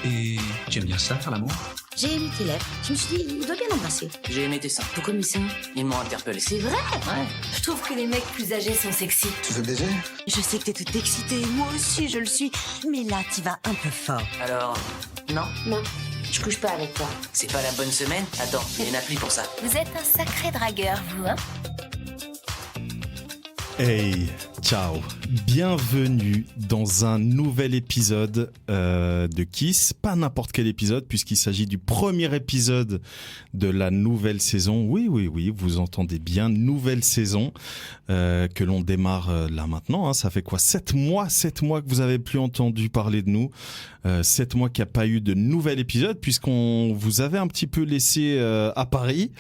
Et tu aimes bien ça, faire l'amour? J'ai lu tes lèvres. Je me suis dit, il doit bien l'embrasser. J'ai aimé tes seins. Pourquoi mes seins? Ils m'ont interpellé. C'est vrai? Ouais. Je trouve que les mecs plus âgés sont sexy. Tu veux baiser? Je sais que t'es toute excitée, moi aussi je le suis, mais là t'y vas un peu fort. Alors, non, Non, je couche pas avec toi. c'est pas la bonne semaine. Attends, il y a une appli pour ça. Vous êtes un sacré dragueur, vous, hein? Hey, ciao. Bienvenue dans un nouvel épisode de Kiss. Pas n'importe quel épisode, puisqu'il s'agit du premier épisode de la nouvelle saison. Oui, vous entendez bien, nouvelle saison que l'on démarre là maintenant. Hein. Ça fait quoi, 7 mois que vous avez plus entendu parler de nous. 7 mois qu'il n'y a pas eu de nouvel épisode, puisqu'on vous avait un petit peu laissé à Paris,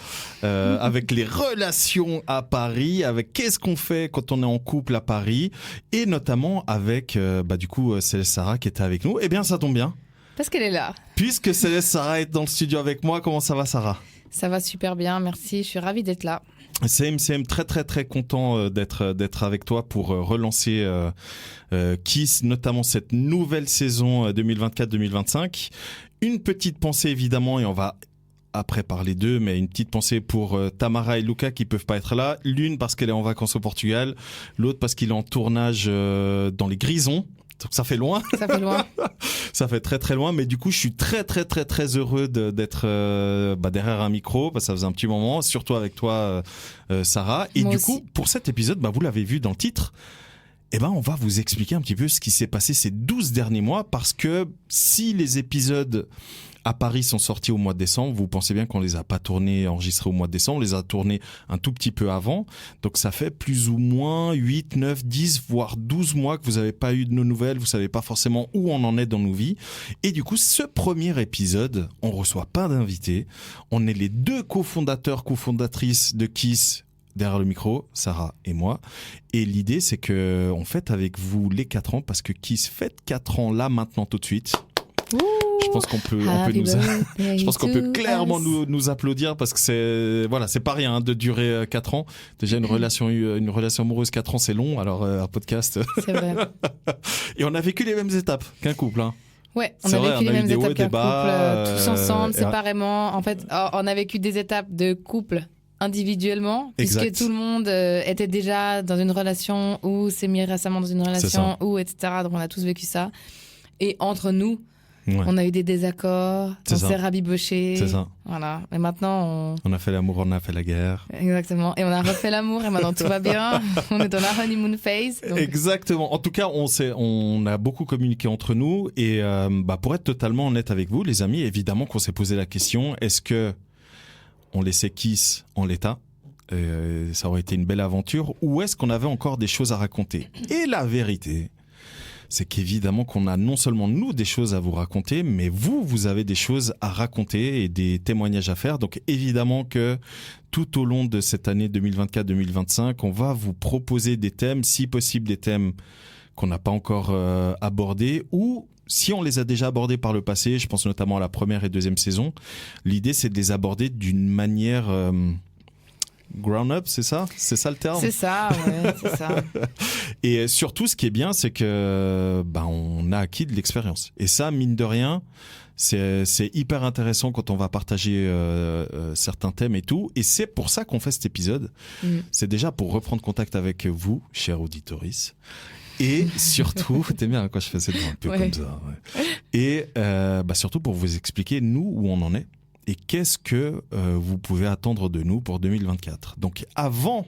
avec les relations à Paris, avec qu'est-ce qu'on fait quand on est en couple à Paris, et notamment avec du coup Céleste Sarah qui était avec nous. Eh bien ça tombe bien, parce qu'elle est là. puisque Céleste Sarah est dans le studio avec moi. Comment ça va, Sarah? Ça va super bien, merci, je suis ravie d'être là. Same, très content d'être avec toi pour relancer Kiss, notamment cette nouvelle saison 2024-2025. Une petite pensée évidemment, et on va après parler d'eux, mais une petite pensée pour Tamara et Luca qui peuvent pas être là. L'une parce qu'elle est en vacances au Portugal, l'autre parce qu'il est en tournage dans les Grisons. Donc ça fait loin. Ça fait loin. Ça fait très loin, mais du coup je suis très heureux d'être derrière un micro, parce que ça faisait un petit moment, surtout avec toi Sarah. Et Moi du aussi. coup pour cet épisode, vous l'avez vu dans le titre, on va vous expliquer un petit peu ce qui s'est passé ces 12 derniers mois, parce que si les épisodes à Paris sont sortis au mois de décembre, vous pensez bien qu'on les a pas enregistrés au mois de décembre, on les a tournés un tout petit peu avant. Donc ça fait plus ou moins 8, 9, 10, voire 12 mois que vous n'avez pas eu de nos nouvelles, vous savez pas forcément où on en est dans nos vies. Et du coup, ce premier épisode, on reçoit pas d'invités. On est les deux cofondatrices de Kiss derrière le micro, Sarah et moi. Et l'idée, c'est que on fête avec vous les 4 ans, parce que Kiss fête 4 ans là maintenant tout de suite. Je pense qu'on peut, je pense qu'on peut clairement nous applaudir, parce que c'est pas rien de durer 4 ans. Déjà une relation amoureuse 4 ans, c'est long. Alors un podcast. C'est vrai. Et on a vécu les mêmes étapes qu'un couple. Hein. Ouais, on C'est a vrai, vécu on a les eu mêmes des hauts et étapes qu'un des bas, couple, tous ensemble, et séparément. En fait, on a vécu des étapes de couple individuellement, Exact. puisque tout le monde était déjà dans une relation, ou s'est mis récemment dans une relation, ou etc. Donc on a tous vécu ça. Et entre nous, Ouais. on a eu des désaccords, C'est on ça. s'est rabibochés. C'est ça. Voilà. Et maintenant, On a fait l'amour, on a fait la guerre. Exactement. Et on a refait l'amour, et maintenant tout va bien. On est dans la honeymoon phase. Donc... Exactement. En tout cas, on a beaucoup communiqué entre nous, et pour être totalement honnête avec vous, les amis, évidemment qu'on s'est posé la question, est-ce que on laissait Kiss en l'état? Ça aurait été une belle aventure, ou est-ce qu'on avait encore des choses à raconter? Et la vérité, c'est qu'évidemment qu'on a non seulement nous des choses à vous raconter, mais vous avez des choses à raconter et des témoignages à faire. Donc évidemment que tout au long de cette année 2024-2025, on va vous proposer des thèmes, si possible des thèmes qu'on n'a pas encore abordés, ou si on les a déjà abordés par le passé, je pense notamment à la première et deuxième saison, l'idée c'est de les aborder d'une manière... ground up, c'est ça le terme? C'est ça, ouais, c'est ça. Et surtout, ce qui est bien, c'est que on a acquis de l'expérience. Et ça, mine de rien, c'est hyper intéressant quand on va partager certains thèmes et tout. Et c'est pour ça qu'on fait cet épisode. C'est déjà pour reprendre contact avec vous, chers auditoris. Et surtout, t'aimes bien quand je fais cette voix un peu comme ça. Ouais. Et surtout pour vous expliquer, nous, où on en est. Et qu'est-ce que vous pouvez attendre de nous pour 2024. Donc avant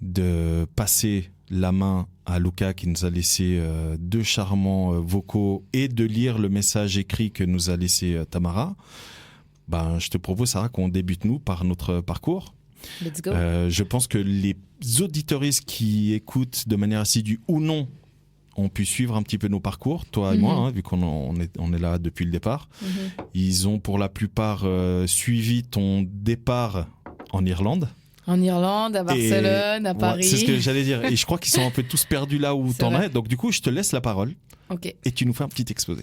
de passer la main à Luca qui nous a laissé 2 charmants vocaux, et de lire le message écrit que nous a laissé Tamara, je te propose, Sarah, qu'on débute nous par notre parcours. Let's go. Je pense que les auditeuristes qui écoutent de manière assidue ou non ont pu suivre un petit peu nos parcours, toi et moi, vu qu'on est là depuis le départ. Ils ont pour la plupart suivi ton départ en Irlande. En Irlande, à Barcelone, à Paris. C'est ce que j'allais dire. Et je crois qu'ils sont un peu tous perdus là où t'en es. Donc du coup, je te laisse la parole. Ok. Et tu nous fais un petit exposé.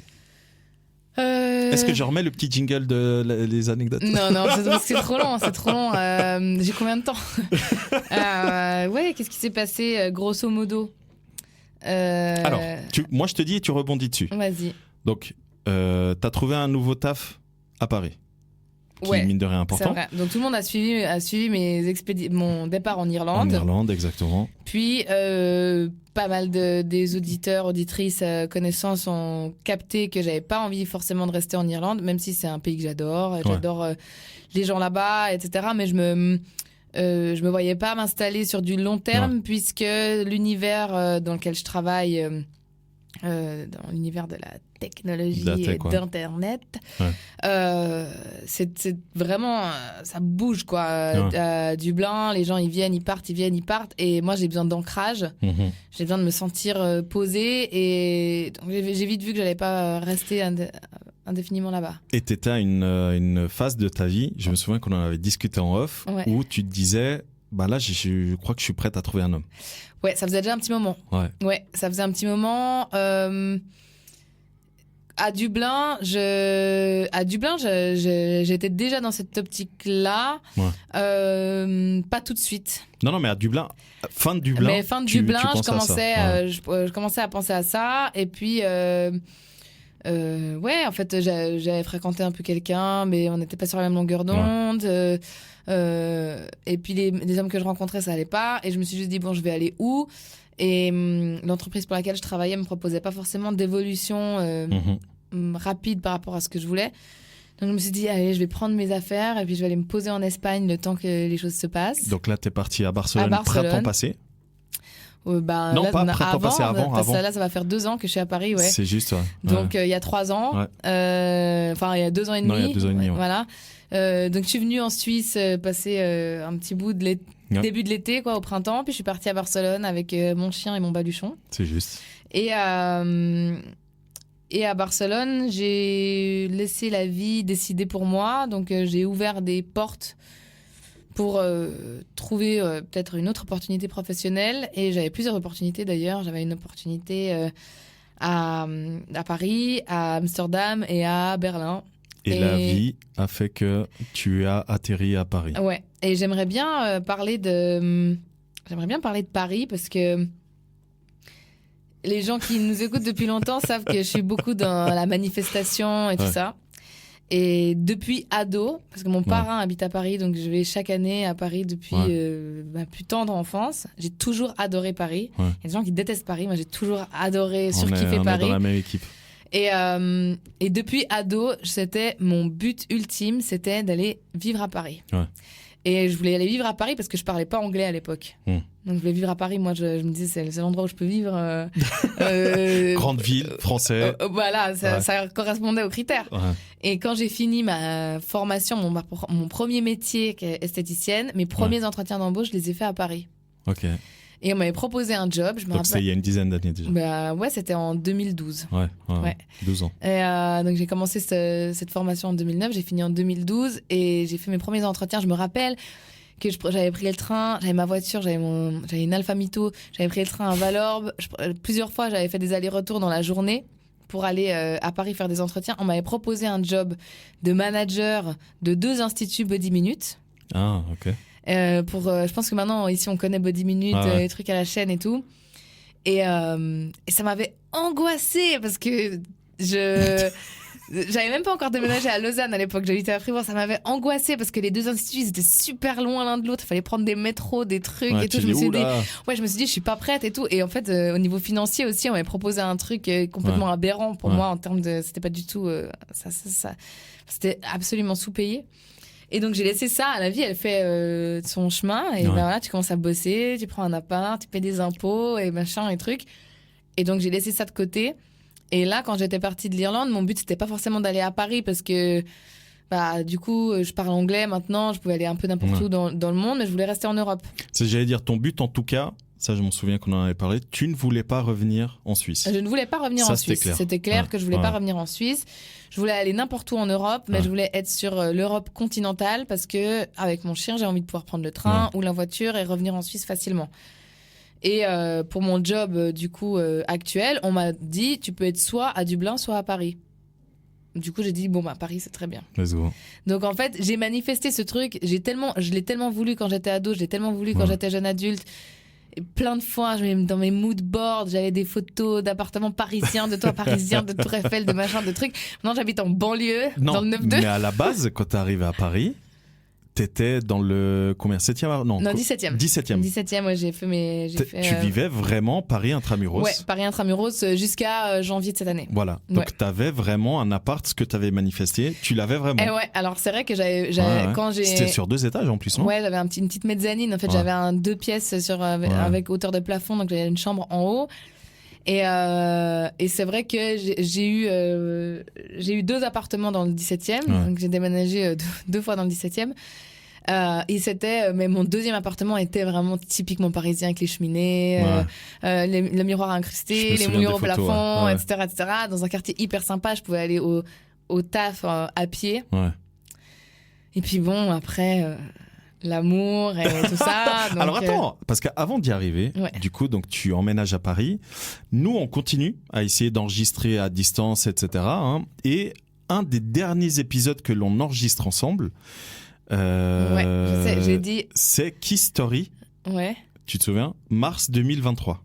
Est-ce que je remets le petit jingle les anecdotes? Non, c'est trop long, j'ai combien de temps? Qu'est-ce qui s'est passé, grosso modo? Alors, moi je te dis et tu rebondis dessus. Vas-y. Donc, t'as trouvé un nouveau taf à Paris. Qui, Ouais, mine de rien, c'est important. vrai. Donc tout le monde a suivi mon départ en En Irlande. Irlande, exactement. Puis pas mal des auditeurs, auditrices, connaissances ont capté que j'avais pas envie forcément de rester en Irlande, même si c'est un pays que j'adore. J'adore les gens là-bas, etc. Mais je me voyais pas m'installer sur du long terme puisque l'univers dans lequel je travaille, dans l'univers de la technologie et d'internet, c'est vraiment ça bouge quoi. À Dublin, les gens ils viennent, ils partent, et moi j'ai besoin d'ancrage. J'ai besoin de me sentir posée, et donc j'ai vite vu que j'allais pas rester indéfiniment là-bas. Et t'étais à une phase de ta vie, je me souviens qu'on en avait discuté en off, où tu te disais, bah là je crois que je suis prête à trouver un homme. Ouais, ça faisait déjà un petit moment. Ouais, ça faisait un petit moment. À Dublin, j'étais déjà dans cette optique-là. Pas tout de suite. Non, mais à Dublin, fin de Dublin. Mais fin de Dublin, je commençais à penser à ça. Et puis, en fait, j'avais fréquenté un peu quelqu'un, mais on n'était pas sur la même longueur d'onde. Et puis, les hommes que je rencontrais, ça allait pas. Et je me suis juste dit, bon, je vais aller où ? Et l'entreprise pour laquelle je travaillais me proposait pas forcément d'évolution rapide par rapport à ce que je voulais. Donc je me suis dit, allez, je vais prendre mes affaires et puis je vais aller me poser en Espagne le temps que les choses se passent. Donc là, t'es parti à Barcelone, prêt à t'en passer ? Non, là, pas prêt à passer avant. Là, ça va faire 2 ans que je suis à Paris, ouais. C'est juste, Donc il y a 3 ans, enfin il y a 2 ans et demi. Non, il y a 2 ans et demi, voilà. Donc je suis venue en Suisse passer un petit bout de début de l'été, quoi, au printemps. Puis je suis partie à Barcelone avec mon chien et mon baluchon. C'est juste. Et à Barcelone, j'ai laissé la vie décider pour moi. Donc j'ai ouvert des portes pour trouver peut-être une autre opportunité professionnelle. Et j'avais plusieurs opportunités d'ailleurs. J'avais une opportunité à Paris, à Amsterdam et à Berlin. Et la vie a fait que tu as atterri à Paris. Ouais. Et j'aimerais bien parler de Paris parce que les gens qui nous écoutent depuis longtemps savent que je suis beaucoup dans la manifestation et tout ça. Et depuis ado, parce que mon parrain habite à Paris, donc je vais chaque année à Paris depuis ma plus tendre enfance. J'ai toujours adoré Paris. Il y a des gens qui détestent Paris, moi j'ai toujours adoré, surkiffé Paris. On est dans la même équipe. Et depuis ado, c'était mon but ultime, c'était d'aller vivre à Paris. Et je voulais aller vivre à Paris parce que je parlais pas anglais à l'époque. Donc je voulais vivre à Paris. Moi, je me disais, c'est l'endroit où je peux vivre. Grande ville, français. Voilà, ça correspondait aux critères. Et quand j'ai fini ma formation, mon premier métier, qui est esthéticienne, mes premiers entretiens d'embauche, je les ai faits à Paris. Ok. Et on m'avait proposé un job. Donc c'était il y a une dizaine d'années déjà. Ouais, c'était en 2012. Ouais. 12 ans. Et donc j'ai commencé cette formation en 2009, j'ai fini en 2012 et j'ai fait mes premiers entretiens. Je me rappelle que j'avais pris le train, j'avais ma voiture, j'avais une Alfa Mito, j'avais pris le train à Valorbe. Plusieurs fois, j'avais fait des allers-retours dans la journée pour aller à Paris faire des entretiens. On m'avait proposé un job de manager de 2 instituts Body Minute. Ah, ok. Je pense que maintenant ici on connaît Body Minute, les trucs à la chaîne et tout, et ça m'avait angoissée parce que j'avais même pas encore déménagé à Lausanne à l'époque, j'habitais à Fribourg. Ça m'avait angoissée parce que les 2 instituts ils étaient super loin l'un de l'autre, il fallait prendre des métros, des trucs et tout. Je me suis dit je suis pas prête et tout, et en fait au niveau financier aussi on m'avait proposé un truc complètement aberrant pour moi en termes de, c'était pas du tout ça c'était absolument sous-payé. Et donc j'ai laissé ça, la vie elle fait son chemin et voilà, tu commences à bosser, tu prends un appart, tu payes des impôts et machin et trucs. Et donc j'ai laissé ça de côté. Et là quand j'étais partie de l'Irlande, mon but c'était pas forcément d'aller à Paris parce que du coup je parle anglais maintenant, je pouvais aller un peu n'importe où dans le monde, mais je voulais rester en Europe. J'allais dire ton but en tout cas, ça je m'en souviens qu'on en avait parlé, tu ne voulais pas revenir en Suisse. Je ne voulais pas revenir en Suisse, c'était clair que je voulais pas revenir en Suisse. Je voulais aller n'importe où en Europe, mais je voulais être sur l'Europe continentale parce que avec mon chien, j'ai envie de pouvoir prendre le train ou la voiture et revenir en Suisse facilement. Et pour mon job du coup actuel, on m'a dit tu peux être soit à Dublin, soit à Paris. Du coup, j'ai dit Paris c'est très bien. Let's go. Donc en fait, j'ai manifesté ce truc, je l'ai tellement voulu quand j'étais ado, je l'ai tellement voulu quand j'étais jeune adulte. Et plein de fois, dans mes mood boards, j'avais des photos d'appartements parisiens, de toits parisiens, de Tour Eiffel, de machin, de trucs. Maintenant, j'habite en banlieue, dans le 9-2. Mais à la base, quand t'es arrivé à Paris, t'étais dans le combien 7e Non, 17e. 17e, ouais, j'ai fait Tu vivais vraiment Paris intramuros. Ouais, Paris intramuros jusqu'à janvier de cette année. Voilà. Donc t'avais vraiment un appart, ce que t'avais manifesté, tu l'avais vraiment. Et ouais, alors c'est vrai que j'avais quand j'ai C'était sur 2 étages en plus, non? Ouais, j'avais une petite mezzanine, en fait, j'avais 2 pièces avec hauteur de plafond, donc j'avais une chambre en haut. Et c'est vrai que j'ai eu 2 appartements dans le 17e, donc j'ai déménagé 2 fois dans le 17e. Et mais mon 2e appartement était vraiment typiquement parisien avec les cheminées, le miroir incrusté, les moulures au plafond, etc., etc. Dans un quartier hyper sympa, je pouvais aller au taf à pied. Ouais. Et puis bon, après, l'amour et tout ça. Donc, alors attends, parce qu'avant d'y arriver, du coup, donc tu emménages à Paris. Nous, on continue à essayer d'enregistrer à distance, etc. Et un des derniers épisodes que l'on enregistre ensemble, je sais, j'ai dit. C'est Key Story. Ouais. Tu te souviens? Mars 2023.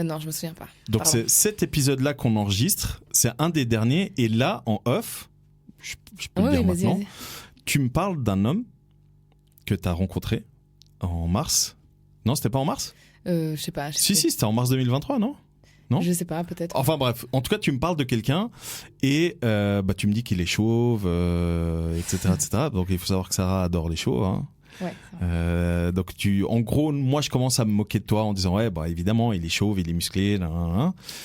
Non, je me souviens pas. Donc c'est cet épisode-là qu'on enregistre. C'est un des derniers. Et là, en off, je peux le dire maintenant. Vas-y. Tu me parles d'un homme que tu as rencontré en mars. Non, c'était pas en mars? Je sais pas. Si, c'était en mars 2023, non? Non? Je sais pas, peut-être. Enfin bref, en tout cas, tu me parles de quelqu'un et tu me dis qu'il est chauve, etc., etc. Donc il faut savoir que Sarah adore les chauves. Hein. Ouais. Donc en gros, moi je commence à me moquer de toi en disant évidemment, il est chauve, il est musclé.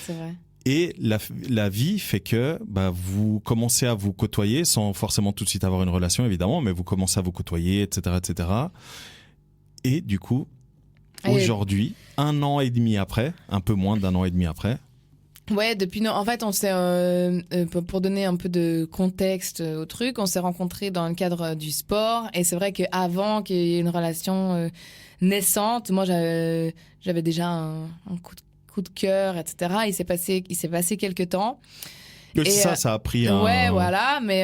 C'est vrai. Et la vie fait que vous commencez à vous côtoyer sans forcément tout de suite avoir une relation, évidemment, mais vous commencez à vous côtoyer, etc., etc. Et du coup, aujourd'hui, 1 an et demi après, un peu moins d'1 an et demi après. Ouais, en fait, on s'est, pour donner un peu de contexte au truc, on s'est rencontrés dans le cadre du sport. Et c'est vrai qu'avant qu'il y ait une relation naissante, moi, j'avais déjà un coup de cœur, etc. Il s'est passé quelques temps. Et ça a pris un... Ouais, voilà, mais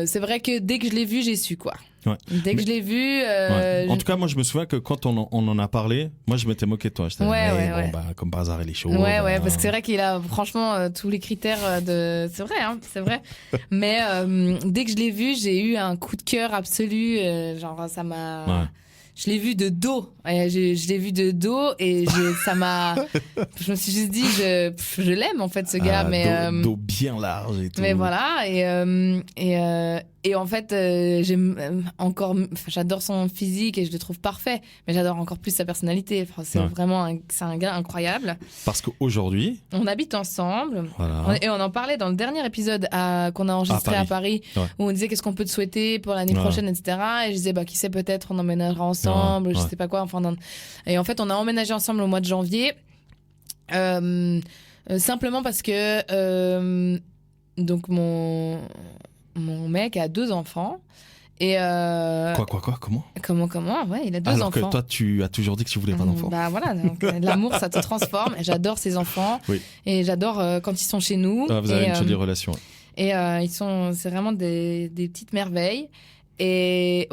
c'est vrai que dès que je l'ai vu, j'ai su, quoi. Ouais. Dès que je l'ai vu... En tout cas, moi, je me souviens que quand on en a parlé, moi, je m'étais moqué de toi. J'étais comme par hasard, il est chaud. Ouais, parce que c'est vrai qu'il a franchement tous les critères de... C'est vrai, hein, c'est vrai. Mais dès que je l'ai vu, j'ai eu un coup de cœur absolu. Genre, ça m'a... Ouais. Je l'ai vu de dos. Je l'ai vu de dos et ça m'a... Je me suis juste dit, je l'aime en fait, ce gars. Mais dos bien large et tout. Mais voilà. Et en fait, j'adore son physique et je le trouve parfait. Mais j'adore encore plus sa personnalité. Enfin, c'est vraiment c'est un gars incroyable. Parce qu'aujourd'hui... On habite ensemble. Voilà. Et on en parlait dans le dernier épisode qu'on a enregistré à Paris. Où on disait qu'est-ce qu'on peut te souhaiter pour l'année prochaine, etc. Et je disais, qui sait, peut-être on emménagera ensemble, je sais pas quoi. Enfin, et en fait, on a emménagé ensemble au mois de janvier. Simplement parce que donc mon mec a 2 enfants. Et Comment ouais, il a 2 enfants. Alors que toi, tu as toujours dit que tu voulais pas d'enfants. Voilà, donc, l'amour, ça te transforme. J'adore ces enfants. Oui. Et j'adore quand ils sont chez nous. Vous avez une jolie relation. Et c'est vraiment des petites merveilles. Et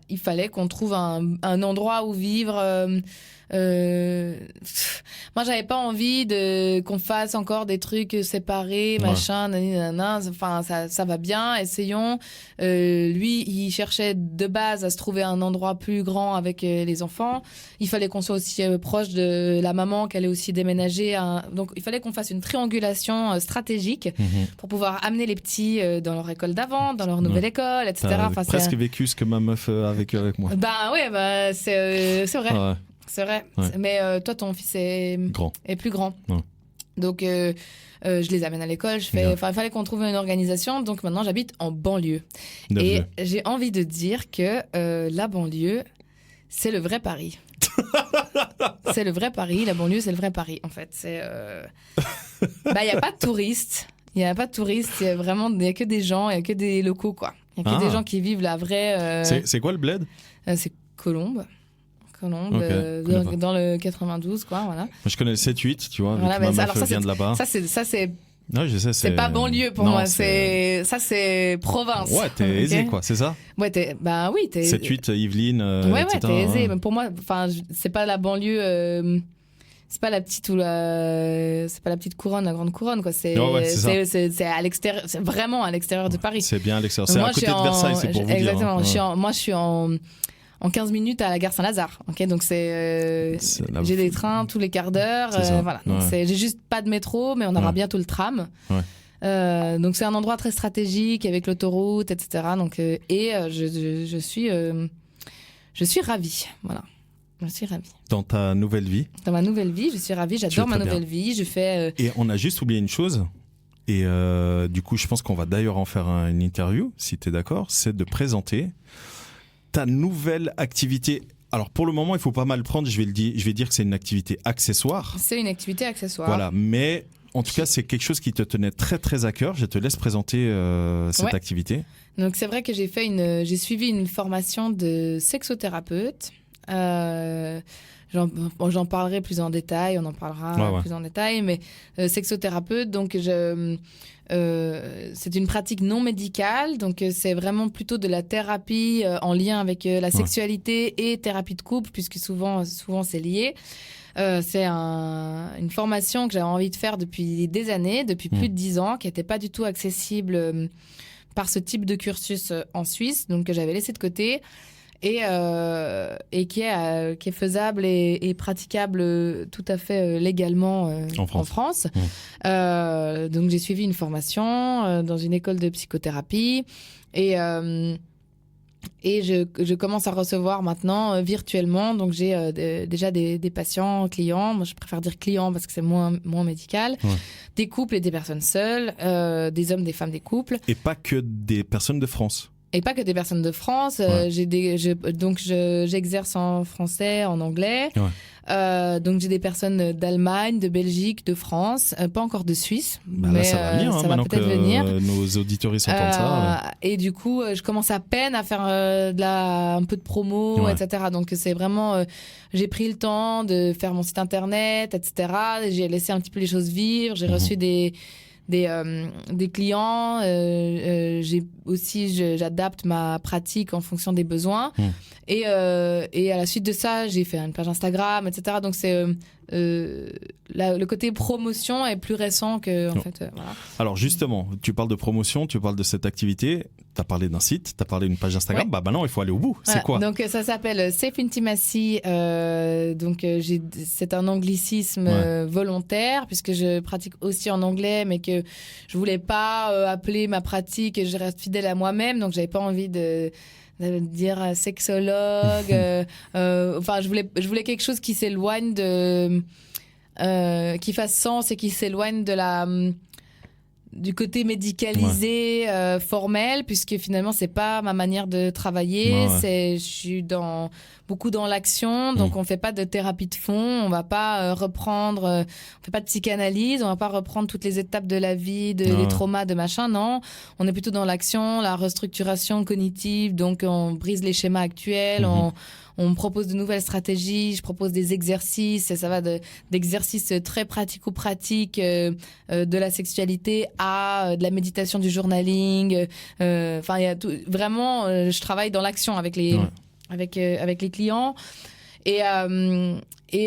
il fallait qu'on trouve un endroit où vivre. Moi, j'avais pas envie qu'on fasse encore des trucs séparés, machin, nanana. Enfin, ça va bien, essayons. Lui, il cherchait de base à se trouver un endroit plus grand avec les enfants. Il fallait qu'on soit aussi proche de la maman, qu'elle ait aussi déménagé. Donc, il fallait qu'on fasse une triangulation stratégique pour pouvoir amener les petits dans leur école d'avant, dans leur nouvelle école, etc. T'as presque vécu ce que ma meuf a vécu avec moi. C'est vrai. Ouais. C'est vrai. Ouais. Mais toi, ton fils est plus grand. Ouais. Donc, je les amène à l'école. Il fallait qu'on trouve une organisation. Donc, maintenant, j'habite en banlieue. Et j'ai envie de dire que la banlieue, c'est le vrai Paris. C'est le vrai Paris. La banlieue, c'est le vrai Paris, en fait. Il n'y a pas de touristes. Il n'y a pas de touristes. Il n'y a que des gens. Il n'y a que des locaux, quoi. Il n'y a que des gens qui vivent la vraie... C'est quoi le bled? C'est Colombes. Okay. Dans le 92, quoi, voilà. Je connais le 7-8, tu vois, voilà, ma meuf vient de là-bas. Ça, c'est Non, je sais, C'est pas banlieue pour moi, c'est province. Ouais, t'es aisé, quoi, c'est ça? Ouais, bah oui, t'es. 7-8, Yvelines, ouais, etc. t'es aisé. Mais pour moi, enfin, c'est pas la banlieue. C'est pas la petite c'est pas la petite couronne, la grande couronne, quoi. C'est à l'extérieur, c'est vraiment à l'extérieur de Paris. C'est bien à l'extérieur. C'est à côté de Versailles, c'est pour vous exactement, dire. Hein. Moi, je suis en 15 minutes à la gare Saint-Lazare. Ok, donc j'ai des trains tous les quarts d'heure. Voilà. Donc j'ai juste pas de métro, mais on aura bientôt le tram. Ouais. Donc c'est un endroit très stratégique avec l'autoroute, etc. Donc je suis ravie. Voilà. Je suis ravie. Dans ta nouvelle vie? Dans ma nouvelle vie, je suis ravie. J'adore ma nouvelle vie. Je fais. Et on a juste oublié une chose. Et du coup, je pense qu'on va d'ailleurs en faire une interview, si tu es d'accord. C'est de présenter ta nouvelle activité. Alors pour le moment, il faut pas mal prendre. Je vais dire que c'est une activité accessoire. C'est une activité accessoire. Voilà, mais en tout cas, c'est quelque chose qui te tenait très très à cœur. Je te laisse présenter cette activité. Donc c'est vrai que j'ai suivi une formation de sexothérapeute. J'en parlerai plus en détail, on en parlera plus en détail, mais sexothérapeute, donc c'est une pratique non médicale, donc c'est vraiment plutôt de la thérapie en lien avec la sexualité et thérapie de couple, puisque souvent c'est lié. C'est une formation que j'avais envie de faire depuis des années, depuis plus de 10 ans, qui n'était pas du tout accessible par ce type de cursus en Suisse, donc que j'avais laissé de côté. Et qui est faisable et praticable tout à fait légalement en France. Donc j'ai suivi une formation dans une école de psychothérapie et je commence à recevoir maintenant virtuellement. Donc j'ai déjà des patients, clients. Moi je préfère dire clients parce que c'est moins médical. Des couples et des personnes seules, des hommes, des femmes, des couples. Et pas que des personnes de France. Et pas que des personnes de France. Donc j'exerce en français, en anglais. Donc j'ai des personnes d'Allemagne, de Belgique, de France, pas encore de Suisse. Mais là, ça va venir, ça va peut-être venir. Nos auditeurs sont entendent ça. Et du coup, je commence à peine à faire un peu de promo, etc. Donc c'est vraiment, j'ai pris le temps de faire mon site internet, etc. J'ai laissé un petit peu les choses vivre. J'ai reçu des clients, j'adapte ma pratique en fonction des besoins. Et à la suite de ça, j'ai fait une page Instagram, etc. Donc le côté promotion est plus récent que fait. Voilà. Alors justement, tu parles de promotion, tu parles de cette activité. Tu as parlé d'un site, tu as parlé d'une page Instagram. Bah maintenant, il faut aller au bout. C'est quoi? Donc ça s'appelle Safe Intimacy. C'est un anglicisme volontaire puisque je pratique aussi en anglais, mais que je voulais pas appeler ma pratique. Je reste fidèle à moi-même, donc j'avais pas envie de dire sexologue. Enfin, je voulais quelque chose qui s'éloigne qui fasse sens et qui s'éloigne du côté médicalisé, formel, puisque finalement c'est pas ma manière de travailler. Je suis beaucoup dans l'action, donc on fait pas de thérapie de fond, on va pas on fait pas de psychanalyse, on va pas reprendre toutes les étapes de la vie, les traumas, de machin. Non, on est plutôt dans l'action, la restructuration cognitive. Donc on brise les schémas actuels, on me propose de nouvelles stratégies, je propose des exercices, et ça va d'exercices très pratico-pratiques de la sexualité à de la méditation, du journaling. Enfin, il y a tout. Vraiment, je travaille dans l'action avec les clients. Et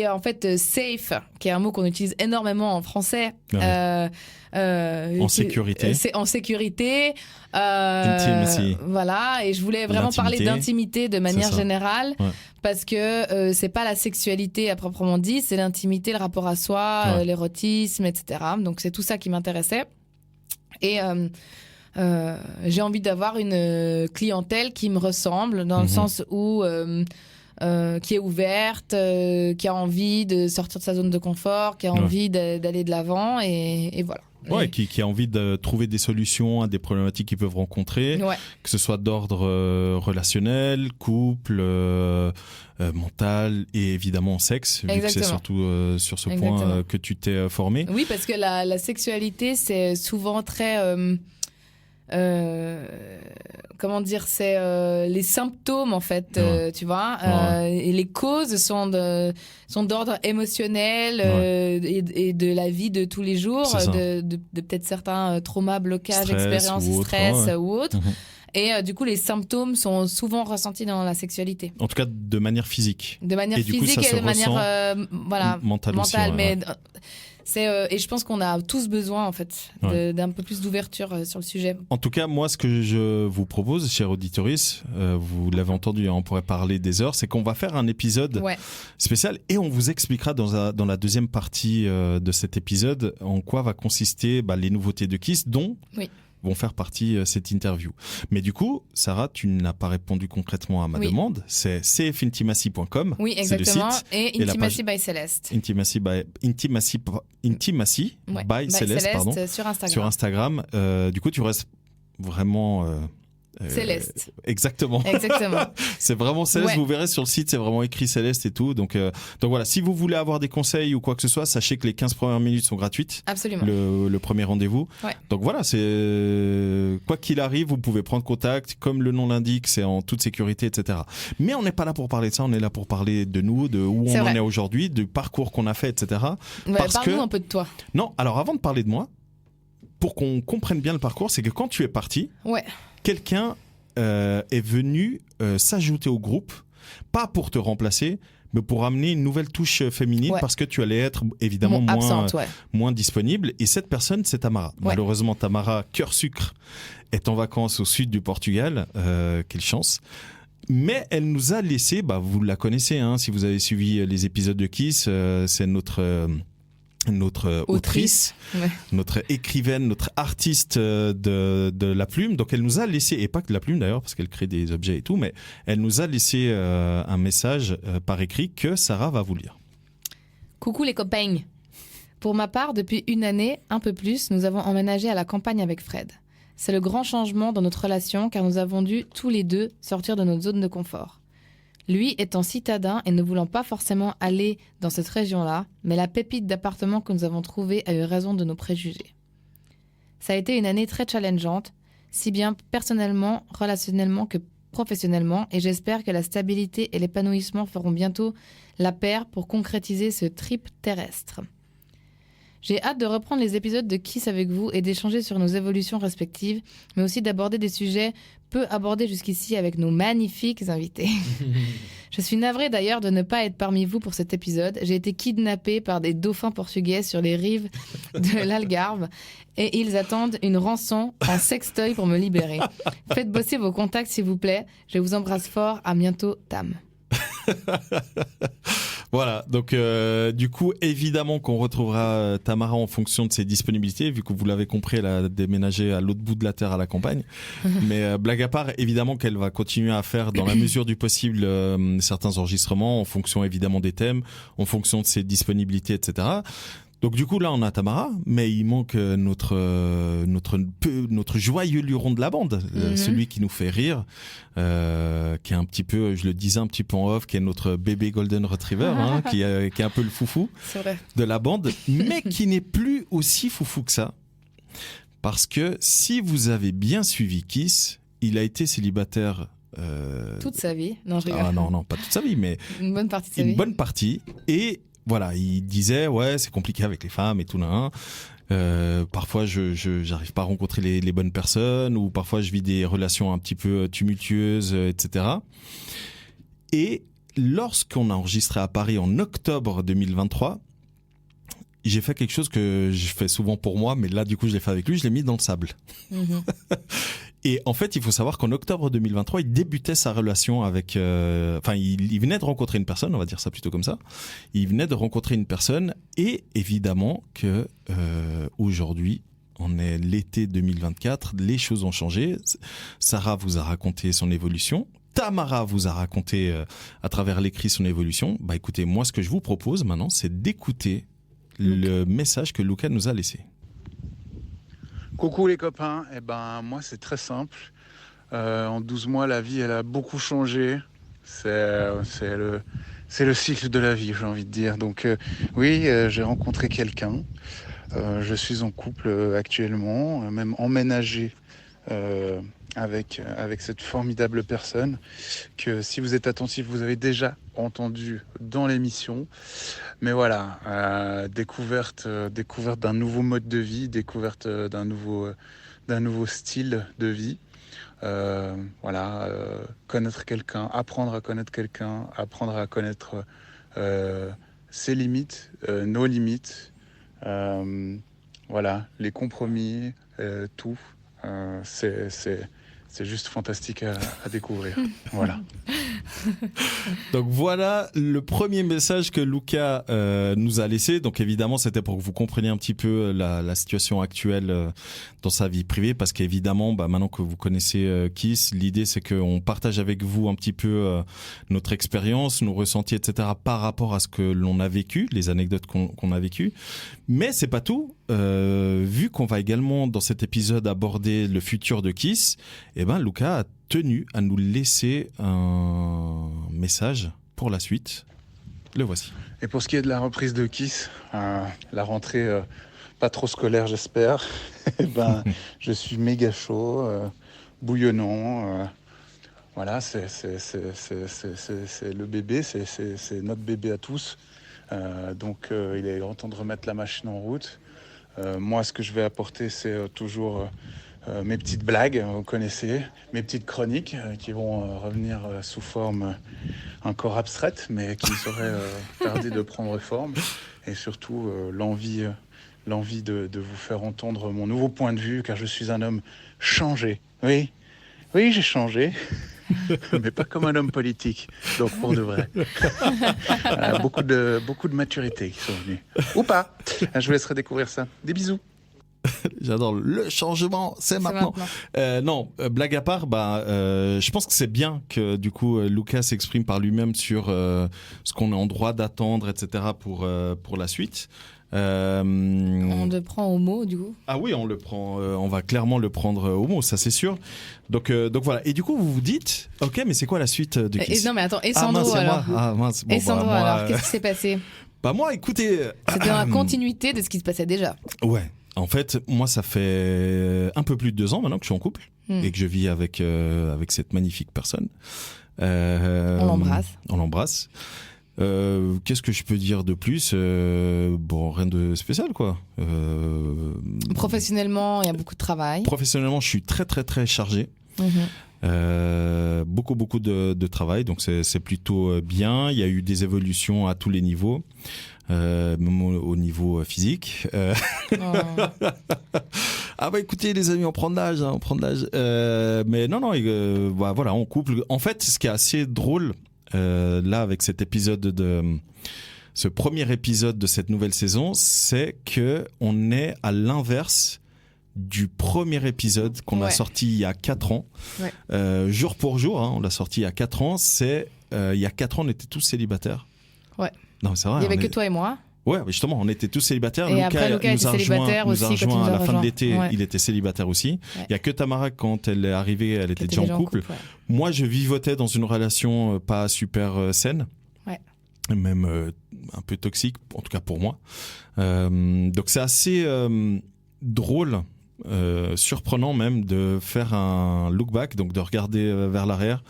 en fait, safe, qui est un mot qu'on utilise énormément en français. En sécurité. C'est en sécurité. Intimacy. Voilà. Et je voulais vraiment parler d'intimité de manière générale. Parce que c'est pas la sexualité à proprement dit, c'est l'intimité, le rapport à soi, l'érotisme, etc. Donc c'est tout ça qui m'intéressait. Et j'ai envie d'avoir une clientèle qui me ressemble, dans le sens où qui est ouverte, qui a envie de sortir de sa zone de confort, qui a envie d'aller de l'avant, et voilà. Ouais, qui a envie de trouver des solutions à des problématiques qu'ils peuvent rencontrer, que ce soit d'ordre relationnel, couple, mental et évidemment sexe, vu que c'est surtout sur ce point que tu t'es formé. Oui, parce que la sexualité, c'est souvent très comment dire, c'est les symptômes en fait, tu vois, et les causes sont d'ordre émotionnel et de la vie de tous les jours, de peut-être certains traumas, blocages, expériences, stress ou autres. Et du coup, les symptômes sont souvent ressentis dans la sexualité. En tout cas, de manière physique. De manière physique et de manière mentale aussi, mais et je pense qu'on a tous besoin en fait d'un peu plus d'ouverture sur le sujet. En tout cas, moi, ce que je vous propose, chers auditoris, vous l'avez entendu, on pourrait parler des heures, c'est qu'on va faire un épisode spécial et on vous expliquera dans la deuxième partie de cet épisode en quoi va consister les nouveautés de Kiss, dont vont faire partie cette interview. Mais du coup, Sarah, tu n'as pas répondu concrètement à ma demande. C'est cfintimacy.com. Oui, exactement. C'est le site. Et Intimacy by Céleste. Intimacy by Céleste, pardon. Sur Instagram. Du coup, tu restes vraiment... Céleste. Exactement. C'est vraiment Céleste. Vous verrez sur le site, c'est vraiment écrit Céleste et tout. Donc voilà, si vous voulez avoir des conseils ou quoi que ce soit, sachez que les 15 premières minutes sont gratuites. Absolument. Le premier rendez-vous. Donc voilà, c'est quoi qu'il arrive, vous pouvez prendre contact. Comme le nom l'indique, c'est en toute sécurité, etc. Mais on n'est pas là pour parler de ça. On est là pour parler de nous, de où on en est aujourd'hui, du parcours qu'on a fait, etc. Parle-nous un peu de toi. Non, alors avant de parler de moi, pour qu'on comprenne bien le parcours, c'est que quand tu es parti, quelqu'un est venu s'ajouter au groupe, pas pour te remplacer, mais pour amener une nouvelle touche féminine parce que tu allais être évidemment moins disponible. Et cette personne, c'est Tamara. Malheureusement, Tamara, cœur sucre, est en vacances au sud du Portugal. Quelle chance. Mais elle nous a laissé, vous la connaissez, si vous avez suivi les épisodes de Kiss, c'est notre autrice, notre écrivaine, notre artiste de la plume. Donc elle nous a laissé, et pas que de la plume d'ailleurs, parce qu'elle crée des objets et tout, mais elle nous a laissé un message par écrit que Sarah va vous lire. Coucou les copains. Pour ma part, depuis une année, un peu plus, nous avons emménagé à la campagne avec Fred. C'est le grand changement dans notre relation car nous avons dû tous les deux sortir de notre zone de confort. Lui étant citadin et ne voulant pas forcément aller dans cette région-là, mais la pépite d'appartement que nous avons trouvée a eu raison de nos préjugés. Ça a été une année très challengeante, si bien personnellement, relationnellement que professionnellement, et j'espère que la stabilité et l'épanouissement feront bientôt la paire pour concrétiser ce trip terrestre. J'ai hâte de reprendre les épisodes de Kiss avec vous et d'échanger sur nos évolutions respectives, mais aussi d'aborder des sujets peu abordés jusqu'ici avec nos magnifiques invités. Je suis navrée d'ailleurs de ne pas être parmi vous pour cet épisode. J'ai été kidnappée par des dauphins portugais sur les rives de l'Algarve et ils attendent une rançon en sextoy pour me libérer. Faites bosser vos contacts s'il vous plaît. Je vous embrasse fort. À bientôt, Tam. Voilà, donc du coup, évidemment qu'on retrouvera Tamara en fonction de ses disponibilités, vu que vous l'avez compris, elle a déménagé à l'autre bout de la terre à la campagne. Mais blague à part, évidemment qu'elle va continuer à faire dans la mesure du possible certains enregistrements en fonction évidemment des thèmes, en fonction de ses disponibilités, etc. Donc du coup là on a Tamara, mais il manque notre joyeux luron de la bande, celui qui nous fait rire, qui est un petit peu, je le disais un petit peu en off, qui est notre bébé Golden Retriever, qui est un peu le foufou de la bande, mais qui n'est plus aussi foufou que ça, parce que si vous avez bien suivi Kiss, il a été célibataire. Toute sa vie. Non, je rigole. Ah non, pas toute sa vie, mais une bonne partie de sa vie. Une bonne partie et voilà, il disait c'est compliqué avec les femmes et tout là. Parfois je j'arrive pas à rencontrer les bonnes personnes ou parfois je vis des relations un petit peu tumultueuses, etc. Et lorsqu'on a enregistré à Paris en octobre 2023, j'ai fait quelque chose que je fais souvent pour moi, mais là du coup je l'ai fait avec lui, je l'ai mis dans le sable. Et en fait, il faut savoir qu'en octobre 2023, il débutait sa relation avec... il venait de rencontrer une personne, on va dire ça plutôt comme ça. Il venait de rencontrer une personne et évidemment que aujourd'hui, on est l'été 2024, les choses ont changé. Sarah vous a raconté son évolution. Tamara vous a raconté à travers l'écrit son évolution. Écoutez, moi ce que je vous propose maintenant, c'est d'écouter le message que Luca nous a laissé. Coucou les copains, moi c'est très simple. En 12 mois, la vie elle a beaucoup changé. C'est le cycle de la vie, j'ai envie de dire. Donc j'ai rencontré quelqu'un. Je suis en couple actuellement, même emménagé avec cette formidable personne que, si vous êtes attentif, vous avez déjà entendu dans l'émission. Mais voilà, découverte d'un nouveau mode de vie, découverte d'un nouveau style de vie. Connaître quelqu'un, apprendre à connaître quelqu'un, apprendre à connaître ses limites, nos limites, les compromis, tout. C'est juste fantastique à découvrir. Voilà. Donc voilà le premier message que Luca nous a laissé. Donc évidemment, c'était pour que vous compreniez un petit peu la situation actuelle dans sa vie privée, parce qu'évidemment, maintenant que vous connaissez Kiss, l'idée c'est qu'on partage avec vous un petit peu notre expérience, nos ressentis, etc. par rapport à ce que l'on a vécu, les anecdotes qu'on a vécues. Mais c'est pas tout. Vu qu'on va également dans cet épisode aborder le futur de Kiss, Luca a tenu à nous laisser un message pour la suite. Le voici. Et pour ce qui est de la reprise de Kiss, la rentrée pas trop scolaire, j'espère, je suis méga chaud, bouillonnant. Voilà, c'est le bébé, c'est notre bébé à tous. Donc il est grand temps de remettre la machine en route. Moi, ce que je vais apporter, c'est toujours mes petites blagues, vous connaissez, mes petites chroniques qui vont revenir sous forme encore abstraite, mais qui ne sauraient tarder de prendre forme. Et surtout, l'envie de vous faire entendre mon nouveau point de vue, car je suis un homme changé. Oui, j'ai changé. Mais pas comme un homme politique, donc pour de vrai. Voilà, beaucoup de maturité qui sont venus. Ou pas. Je vous laisserai découvrir ça. Des bisous. J'adore le changement, c'est maintenant. Non, blague à part, je pense que c'est bien que du coup Luca s'exprime par lui-même sur ce qu'on est en droit d'attendre, etc. pour la suite. On le prend au mot, du coup. Ah oui, on le prend. On va clairement le prendre au mot, ça c'est sûr. Donc voilà. Et du coup, vous vous dites, ok, mais c'est quoi la suite de Kiss ? Non, mais attends, et Sandro alors. Et Sandro alors, qu'est-ce qui s'est passé ? Moi, écoutez. C'était dans la continuité de ce qui se passait déjà. Ouais. En fait, moi, ça fait un peu plus de 2 ans maintenant que je suis en couple et que je vis avec cette magnifique personne. On l'embrasse. Qu'est-ce que je peux dire de plus ? Rien de spécial, quoi. Professionnellement, il y a beaucoup de travail. Professionnellement, je suis très, très, très chargé. Beaucoup de travail, donc c'est plutôt bien. Il y a eu des évolutions à tous les niveaux. Même au niveau physique. Écoutez les amis, on prend de l'âge, mais non, voilà, on couple. En fait, ce qui est assez drôle là avec cet épisode ce premier épisode de cette nouvelle saison, c'est que on est à l'inverse du premier épisode qu'on a sorti il y a 4 ans. Jour pour jour, on l'a sorti il y a 4 ans. Il y a 4 ans, on était tous célibataires. Ouais. Non, c'est vrai. Il n'y avait que toi et moi. Ouais, justement, on était tous célibataires. Et après, Luca était célibataire aussi. Nous a rejoint à la fin de l'été. Ouais. Il était célibataire aussi. Il n'y a que Tamara, quand elle est arrivée, elle était déjà en couple. Moi, je vivotais dans une relation pas super saine. Ouais. Même un peu toxique, en tout cas pour moi. Donc c'est assez drôle, surprenant même, de faire un look back, donc de regarder vers l'arrière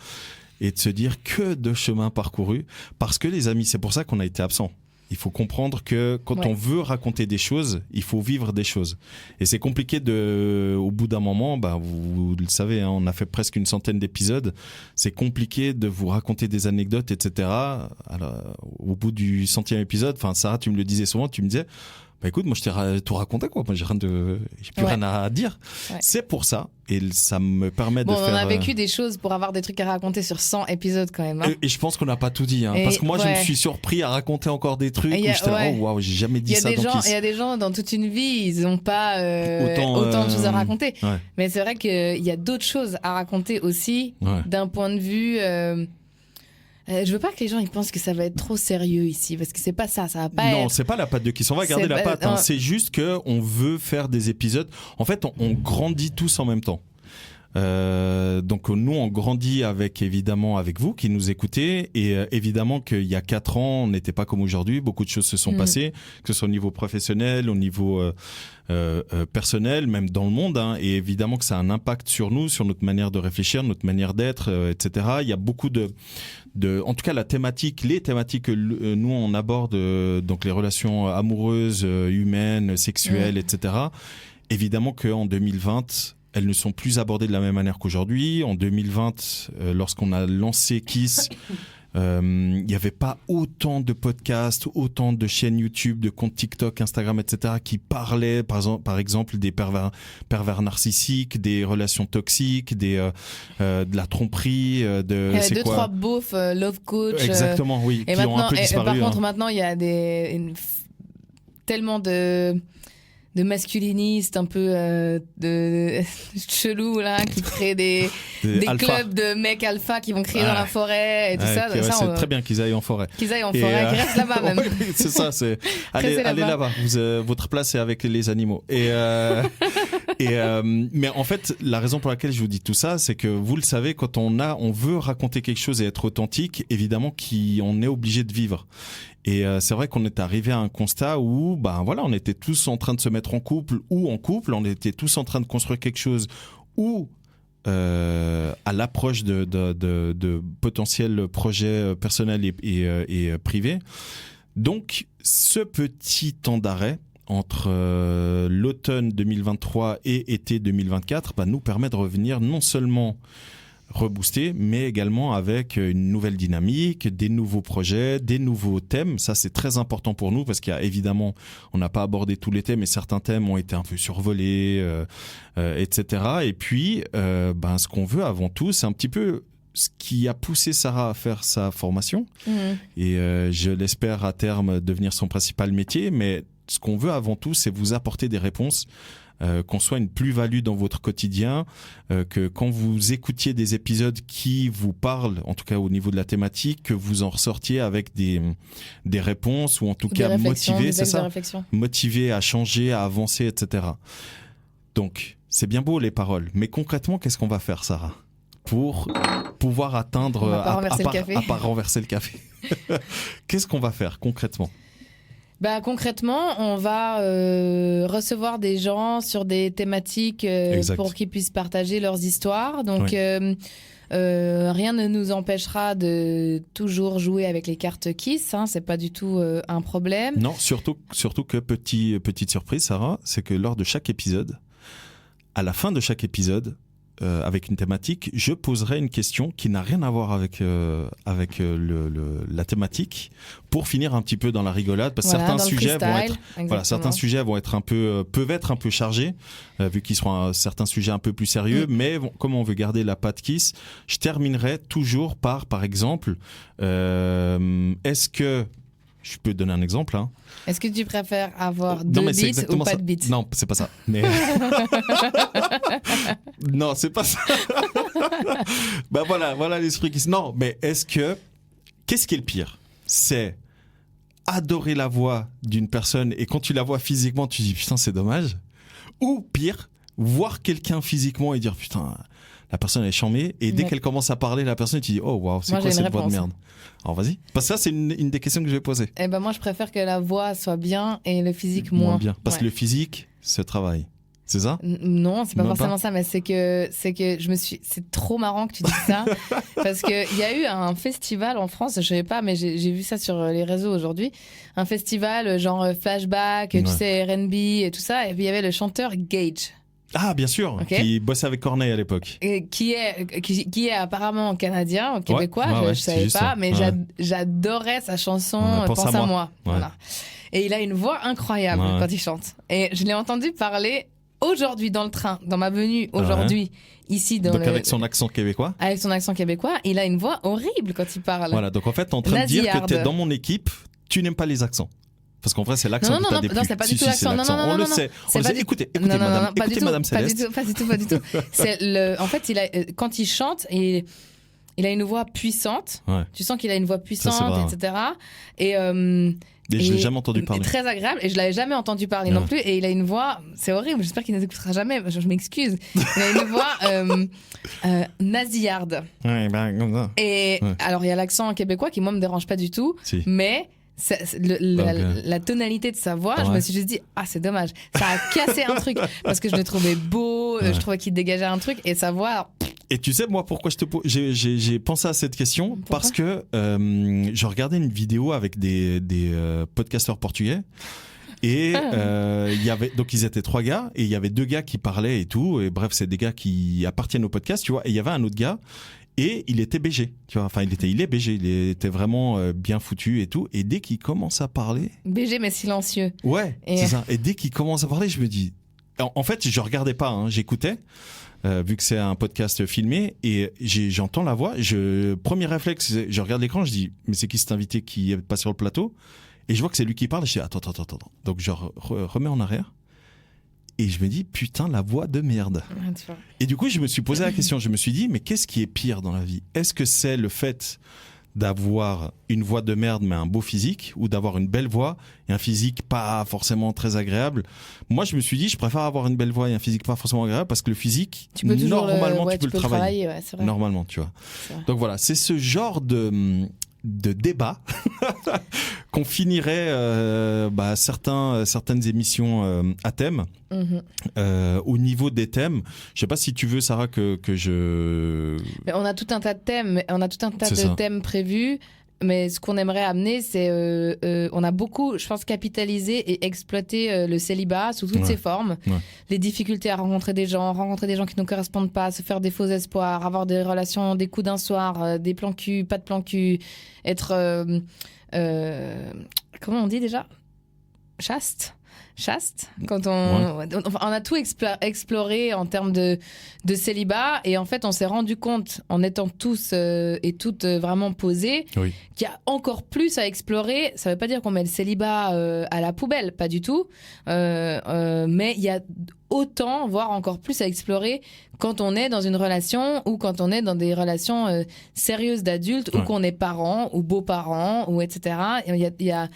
et de se dire que de chemin parcouru. Parce que les amis, c'est pour ça qu'on a été absents. Il faut comprendre que quand on veut raconter des choses, il faut vivre des choses. Et c'est compliqué au bout d'un moment, vous le savez, on a fait presque une centaine d'épisodes. C'est compliqué de vous raconter des anecdotes, etc. Alors, au bout du 100e épisode, Sarah, tu me le disais souvent, tu me disais, écoute, moi je t'ai tout raconté, quoi. Moi j'ai plus rien à dire. Ouais. C'est pour ça, et ça me permet de faire. On a vécu des choses pour avoir des trucs à raconter sur 100 épisodes quand même. Et je pense qu'on n'a pas tout dit, parce que moi je me suis surpris à raconter encore des trucs où j'étais waouh, j'ai jamais dit ça. Il y a des gens dans toute une vie, ils n'ont pas autant de choses à raconter. Ouais. Mais c'est vrai qu'il y a d'autres choses à raconter aussi, d'un point de vue. Je veux pas que les gens ils pensent que ça va être trop sérieux ici, parce que c'est pas ça va pas être... Non, c'est pas la patte de Kiss, on va garder la patte, c'est juste que on veut faire des épisodes. En fait, on grandit tous en même temps. Donc nous on grandit évidemment avec vous qui nous écoutez et évidemment qu'il y a 4 ans on n'était pas comme aujourd'hui, beaucoup de choses se sont passées, que ce soit au niveau professionnel, au niveau personnel, même dans le monde, hein, et évidemment que ça a un impact sur nous, sur notre manière de réfléchir, notre manière d'être, etc. Il y a beaucoup de en tout cas les thématiques que nous on aborde, donc les relations amoureuses, humaines, sexuelles, etc. Évidemment qu'en 2020 elles ne sont plus abordées de la même manière qu'aujourd'hui. En 2020, lorsqu'on a lancé Kiss, il n'y avait pas autant de podcasts, autant de chaînes YouTube, de comptes TikTok, Instagram, etc. qui parlaient, par exemple, des pervers narcissiques, des relations toxiques, de la tromperie, Il y avait 2-3 beaufs, love coach. Exactement, oui, et qui ont un peu disparu. Par contre, maintenant, il y a tellement de masculinistes un peu de chelous là qui créent des clubs de mecs alpha qui vont crier dans la forêt et tout ça. C'est très bien qu'ils aillent en forêt. Qu'ils restent là-bas même. C'est ça, allez là-bas. Votre place est avec les animaux. Mais en fait, la raison pour laquelle je vous dis tout ça, c'est que vous le savez, quand on veut raconter quelque chose et être authentique, évidemment qu'on est obligé de vivre. Et c'est vrai qu'on est arrivé à un constat où, on était tous en train de se mettre en couple, on était tous en train de construire quelque chose, ou à l'approche de potentiels projets personnels et privés. Donc, ce petit temps d'arrêt entre l'automne 2023 et été 2024 nous permet de revenir non seulement rebooster, mais également avec une nouvelle dynamique, des nouveaux projets, des nouveaux thèmes. Ça, c'est très important pour nous parce qu'il y a évidemment, on n'a pas abordé tous les thèmes et certains thèmes ont été un peu survolés, etc. Et puis, ce qu'on veut avant tout, c'est un petit peu ce qui a poussé Sarah à faire sa formation et je l'espère à terme devenir son principal métier. Mais ce qu'on veut avant tout, c'est vous apporter des réponses, qu'on soit une plus-value dans votre quotidien, que quand vous écoutiez des épisodes qui vous parlent, en tout cas au niveau de la thématique, que vous en ressortiez avec des réponses ou en tout cas motivés, c'est ça, motivés à changer, à avancer, etc. Donc, c'est bien beau les paroles, mais concrètement, qu'est-ce qu'on va faire, Sarah, pour pouvoir atteindre, à part renverser le café Qu'est-ce qu'on va faire concrètement ? Concrètement, on va recevoir des gens sur des thématiques pour qu'ils puissent partager leurs histoires. Donc, rien ne nous empêchera de toujours jouer avec les cartes Kiss. Hein, c'est pas du tout un problème. Non, surtout que petite surprise, Sarah, c'est que lors de chaque épisode, à la fin de chaque épisode, avec une thématique, je poserai une question qui n'a rien à voir avec la thématique pour finir un petit peu dans la rigolade, parce que certains sujets vont être peuvent être un peu chargés vu qu'ils seront certains sujets un peu plus sérieux, mais comme on veut garder la patte Kiss, je terminerai toujours par exemple, est-ce que je peux donner un exemple, hein. Est-ce que tu préfères avoir 2 bits ou pas de bits ? Non, c'est pas ça. Mais non, c'est pas ça. Voilà l'esprit qui. Non, mais qu'est-ce qui est le pire ? C'est adorer la voix d'une personne et quand tu la vois physiquement, tu dis putain, c'est dommage. Ou pire, voir quelqu'un physiquement et dire putain, la personne est charmée, et dès qu'elle commence à parler, la personne, tu dis oh waouh, c'est quoi cette voix de merde ? Alors vas-y, parce que ça c'est une des questions que je vais poser. Moi je préfère que la voix soit bien et le physique moins bien, parce que le physique se travaille. C'est ça ? Non, c'est pas forcément ça, mais c'est que c'est trop marrant que tu dises ça parce que il y a eu un festival en France, je savais pas, mais j'ai vu ça sur les réseaux aujourd'hui, un festival genre Flashback, tu sais, R&B et tout ça, et puis il y avait le chanteur Gage. Ah, bien sûr, qui bossait avec Corneille à l'époque. Qui est apparemment canadien, québécois, je savais pas, mais j'adorais sa chanson Pense à moi. Voilà. Et il a une voix incroyable quand il chante. Et je l'ai entendu parler aujourd'hui dans le train, dans ma venue aujourd'hui, ici dans donc avec son accent québécois. Avec son accent québécois, il a une voix horrible quand il parle. Voilà, donc en fait, t'es en train de dire que t'es dans mon équipe, tu n'aimes pas les accents. Parce qu'en vrai, c'est l'accent que t'as des plus. Non, c'est pas du tout l'accent. Non, on le sait. Écoutez, Madame Céleste. Pas du tout. En fait, quand il chante, il a une voix puissante. Ouais. Tu sens qu'il a une voix puissante, etc. Et Et je l'ai jamais entendu parler. Très agréable, et je l'avais jamais entendu parler non plus. Et il a une voix, c'est horrible, j'espère qu'il ne nous écoutera jamais, je m'excuse. Il a une voix nasillarde. Ouais, ben, comme ça. Et alors il y a l'accent québécois qui moi me dérange pas du tout, Si. mais la tonalité de sa voix, je me suis juste dit c'est dommage, ça a cassé un truc parce que je le trouvais beau, je trouvais qu'il dégageait un truc, et sa voix. Et tu sais moi pourquoi j'ai pensé à cette question? Pourquoi? Parce que je regardais une vidéo avec des podcasteurs portugais. Et il y avait, donc ils étaient 3 gars, et il y avait 2 gars qui parlaient et tout, et bref, c'est des gars qui appartiennent au podcast, tu vois, et il y avait un autre gars, et il était BG, tu vois, enfin il est BG, il était vraiment bien foutu et tout, et dès qu'il commence à parler... BG mais silencieux. Ouais, c'est ça, et dès qu'il commence à parler, je me dis... En fait, je regardais pas, hein, j'écoutais, vu que c'est un podcast filmé, et j'entends la voix, premier réflexe, je regarde l'écran, je dis, mais c'est qui cet invité qui est pas sur le plateau? Et je vois que c'est lui qui parle, et je dis, attends. Donc je remets en arrière, et je me dis, putain, la voix de merde. Et du coup, je me suis posé la question, je me suis dit, mais qu'est-ce qui est pire dans la vie? Est-ce que c'est le fait d'avoir une voix de merde mais un beau physique, ou d'avoir une belle voix et un physique pas forcément très agréable? Moi, je me suis dit, je préfère avoir une belle voix et un physique pas forcément agréable, parce que le physique, tu peux normalement, tu peux le travailler. Ouais, c'est vrai. Normalement, tu vois. Donc voilà, c'est ce genre de débat qu'on finirait certaines émissions à thème. Au niveau des thèmes, je sais pas si tu veux, Sarah, que je... Mais on a tout un tas de thèmes, thèmes prévus. Mais ce qu'on aimerait amener, c'est on a beaucoup, je pense, capitalisé et exploité le célibat sous toutes ses formes. Les difficultés à rencontrer des gens qui ne nous correspondent pas, se faire des faux espoirs, avoir des relations, des coups d'un soir, des plans cul, pas de plans cul, être comment on dit déjà, chaste, quand on a tout exploré en termes de célibat, et en fait on s'est rendu compte, en étant tous et toutes vraiment posés, qu'il y a encore plus à explorer. Ça veut pas dire qu'on met le célibat à la poubelle, pas du tout, mais il y a autant, voire encore plus à explorer quand on est dans une relation, ou quand on est dans des relations sérieuses d'adultes, ou qu'on est parents ou beaux-parents, ou etc. Il y a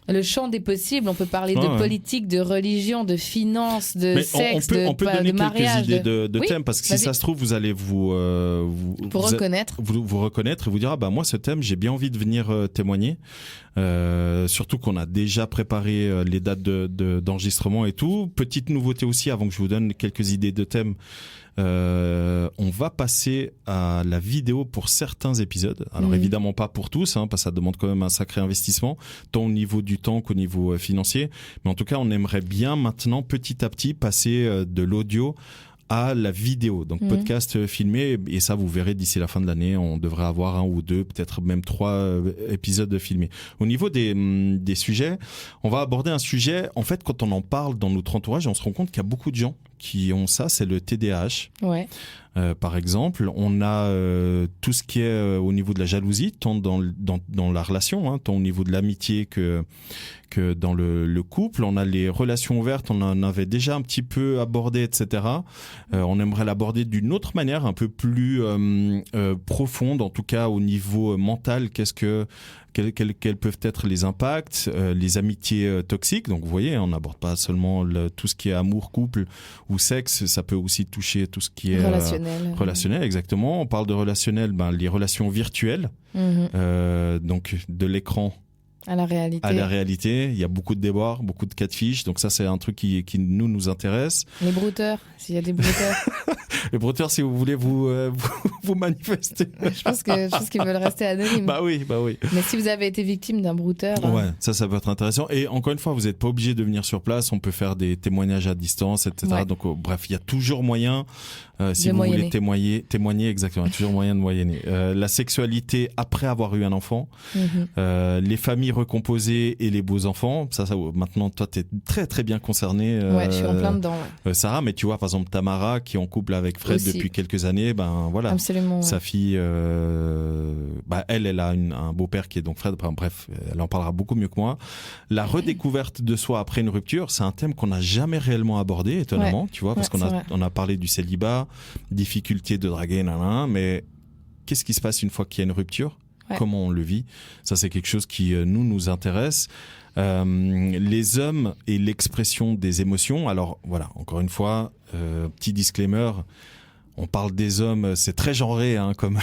le champ des possibles. On peut parler de politique, de religion, de finance, de sexe, on peut donner de mariage, quelques idées de thèmes, parce que si ça se trouve, vous allez vous reconnaître et vous dire, moi ce thème, j'ai bien envie de venir témoigner. Surtout qu'on a déjà préparé les dates d'enregistrement et tout. Petite nouveauté aussi, avant que je vous donne quelques idées de thèmes. On va passer à la vidéo pour certains épisodes. Alors évidemment pas pour tous, parce que ça demande quand même un sacré investissement, tant au niveau du temps qu'au niveau financier. Mais en tout cas, on aimerait bien maintenant, petit à petit, passer de l'audio à la vidéo, donc podcast filmé, et ça vous verrez d'ici la fin de l'année, on devrait avoir 1 ou 2, peut-être même 3 épisodes filmés. Au niveau des sujets, on va aborder un sujet, en fait, quand on en parle dans notre entourage, on se rend compte qu'il y a beaucoup de gens qui ont ça, c'est le TDAH. Par exemple, on a tout ce qui est au niveau de la jalousie, tant dans la relation, tant au niveau de l'amitié que dans le couple. On a les relations ouvertes, on en avait déjà un petit peu abordé, etc. On aimerait l'aborder d'une autre manière, un peu plus profonde, en tout cas au niveau mental. Quels peuvent être les impacts, les amitiés toxiques. Donc vous voyez, on n'aborde pas seulement tout ce qui est amour, couple ou sexe, ça peut aussi toucher tout ce qui est relationnel, exactement. On parle de relationnel, les relations virtuelles, donc de l'écran à la réalité. Il y a beaucoup de déboires, beaucoup de cas de fiches, donc ça c'est un truc qui nous intéresse. Les brouteurs, s'il y a des brouteurs. Les brouteurs, si vous voulez vous manifester. Je pense qu'ils veulent rester anonymes. Bah oui. Mais si vous avez été victime d'un brouteur... Ouais, ça peut être intéressant. Et encore une fois, vous n'êtes pas obligé de venir sur place, on peut faire des témoignages à distance, etc. Donc bref, il y a toujours moyen, si vous voulez témoigner, exactement, il y a toujours moyen de moyenner. La sexualité après avoir eu un enfant, les familles recomposées et les beaux enfants, ça maintenant toi t'es très très bien concernée. Je suis en plein dedans. Sarah, mais tu vois par exemple Tamara qui est en couple avec Fred aussi depuis quelques années, voilà. Absolument. Sa fille, elle a un beau-père qui est donc Fred. Bref, elle en parlera beaucoup mieux que moi. La redécouverte de soi après une rupture, c'est un thème qu'on n'a jamais réellement abordé, étonnamment, tu vois, parce qu'on a parlé du célibat, difficulté de draguer, mais qu'est-ce qui se passe une fois qu'il y a une rupture? Ouais. comment on le vit. Ça, c'est quelque chose qui nous intéresse. Les hommes et l'expression des émotions. Alors voilà, encore une fois, petit disclaimer. On parle des hommes, c'est très genré comme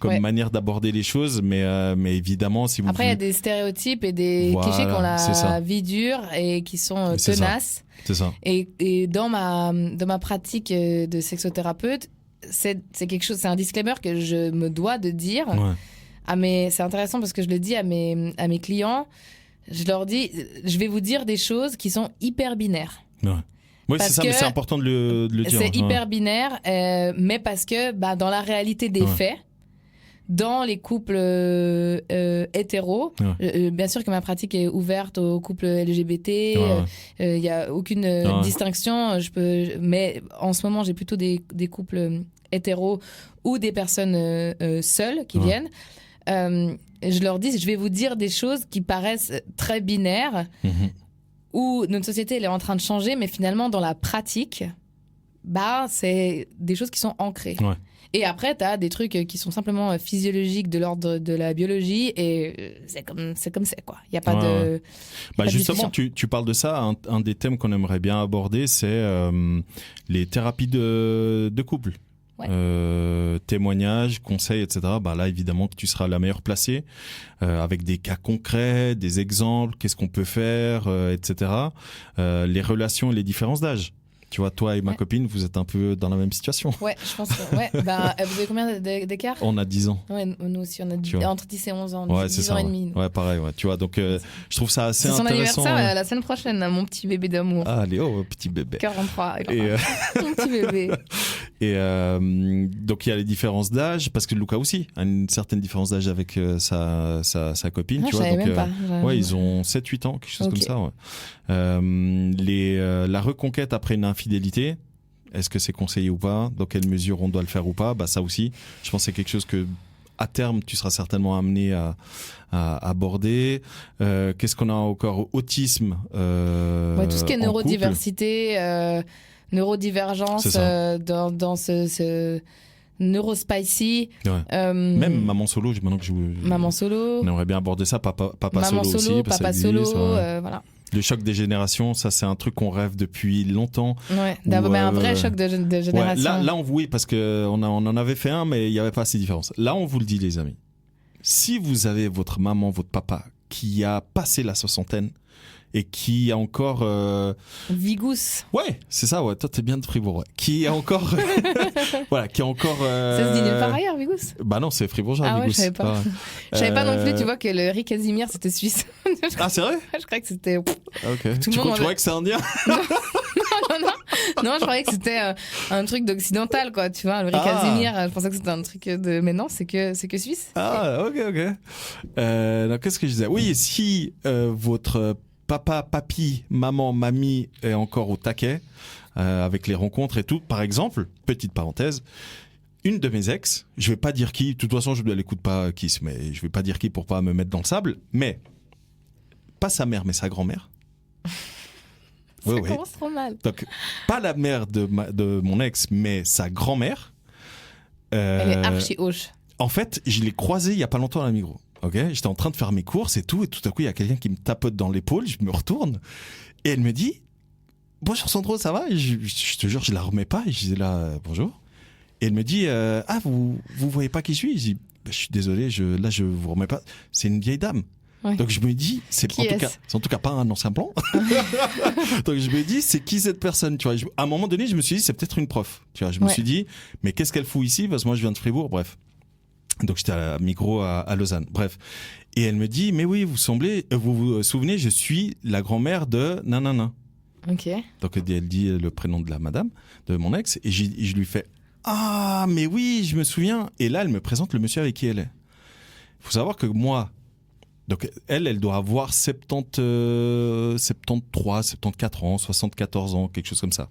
Ouais. manière d'aborder les choses, mais évidemment, si vous Après, il y a des stéréotypes et des Voilà, clichés qui ont c'est ça. la vie dure et qui sont C'est ça. tenaces. c'est ça. Et dans ma pratique de sexothérapeute, c'est quelque chose, c'est un disclaimer que je me dois de dire. Ouais. C'est intéressant parce que je le dis à mes clients. Je leur dis, je vais vous dire des choses qui sont hyper binaires. Ouais. Oui, c'est Parce ça, mais que c'est important de le dire. C'est hyper binaire, mais parce que dans la réalité des faits, dans les couples hétéros, bien sûr que ma pratique est ouverte aux couples LGBT, il n'y a aucune distinction, mais en ce moment j'ai plutôt des couples hétéros ou des personnes seules qui viennent. Je leur dis, je vais vous dire des choses qui paraissent très binaires, où notre société elle est en train de changer, mais finalement dans la pratique, c'est des choses qui sont ancrées. Ouais. Et après, tu as des trucs qui sont simplement physiologiques de l'ordre de la biologie, et c'est comme c'est, quoi. Il n'y a pas de. Pas justement, tu parles de ça. Un des thèmes qu'on aimerait bien aborder, c'est les thérapies de couple. Ouais. Témoignages, conseils, etc. Là, évidemment, que tu seras la meilleure placée avec des cas concrets, des exemples, qu'est-ce qu'on peut faire, etc. Les relations et les différences d'âge. Tu vois, toi et ma copine, vous êtes un peu dans la même situation. Ouais, je pense que. Ouais. Vous avez combien d'écart ? On a 10 ans. Ouais, nous aussi, on a entre 10 et 11 ans. Ouais, 10 c'est ça. Ans et demi. Ouais, pareil. Ouais. Tu vois, donc je trouve ça assez intéressant. C'est son anniversaire la semaine prochaine, mon petit bébé d'amour. Ah, allez, petit bébé. 43. Mon petit bébé. Et donc il y a les différences d'âge, parce que Luca aussi a une certaine différence d'âge avec sa copine. Tu vois, donc, même pas. Ouais, ils ont 7-8 ans, quelque chose comme ça. Ouais. La reconquête après une infidélité, est-ce que c'est conseillé ou pas ? Dans quelle mesure on doit le faire ou pas ? Ça aussi, je pense que c'est quelque chose que à terme tu seras certainement amené à aborder. Qu'est-ce qu'on a encore ? Autisme. Tout ce qui est neurodiversité. Neurodivergence dans ce neurospicy. Ouais. Même maman solo, maintenant que maman solo. On aimerait bien aborder ça, papa maman solo aussi, papa solo, voilà. Le choc des générations, ça c'est un truc qu'on rêve depuis longtemps. Ouais, un vrai choc de génération. Ouais, là on oui, parce que on en avait fait un, mais il y avait pas assez de différence. Là on vous le dit les amis, si vous avez votre maman, votre papa qui a passé la soixantaine et qui a encore Vigous. Ouais, c'est ça. Ouais, toi t'es bien de Fribourg. Ouais. Qui a encore voilà, qui a encore Ça se dit nulle part ailleurs, Vigous. Non, c'est fribourgeois. Ouais, je savais pas. Je savais pas non plus, tu vois, que le riz Casimir c'était suisse. Ah, c'est vrai? Je croyais que c'était. Ok. Tu croyais que c'est indien? Non, je croyais que c'était un truc d'occidental, quoi. Tu vois, le riz Casimir, je pensais que c'était un truc de. Mais non, c'est que suisse. Ah, ok. Qu'est-ce que je disais? Oui, si votre papa, papy, maman, mamie est encore au taquet avec les rencontres et tout. Par exemple, petite parenthèse, une de mes ex, je vais pas dire qui, de toute façon je ne l'écoute pas qui, mais je vais pas dire qui pour pas me mettre dans le sable, mais pas sa mère mais sa grand-mère. Ça commence trop mal. Donc pas la mère de mon ex mais sa grand-mère. Elle est archi hoche. En fait, je l'ai croisée il y a pas longtemps à la Migros. Ok, j'étais en train de faire mes courses et tout à coup il y a quelqu'un qui me tapote dans l'épaule, je me retourne et elle me dit bonjour Sandro, ça va? Et je te jure, je la remets pas et je disais là bonjour. Et elle me dit vous voyez pas qui je suis? Je dis je suis désolé, là je vous remets pas, c'est une vieille dame. Ouais. Donc je me dis c'est en tout cas pas un ancien plan. Donc je me dis c'est qui cette personne, tu vois? À un moment donné je me suis dit c'est peut-être une prof, tu vois? Je me suis dit mais qu'est-ce qu'elle fout ici parce que moi je viens de Fribourg, bref. Donc j'étais à la Migros à Lausanne, bref. Et elle me dit mais oui vous vous souvenez, je suis la grand-mère de nanana. Ok. Donc elle dit le prénom de la madame de mon ex et je lui fais ah mais oui je me souviens. Et là elle me présente le monsieur avec qui elle est. Il faut savoir que moi, donc elle doit avoir 73, 74 ans, 74 ans, quelque chose comme ça.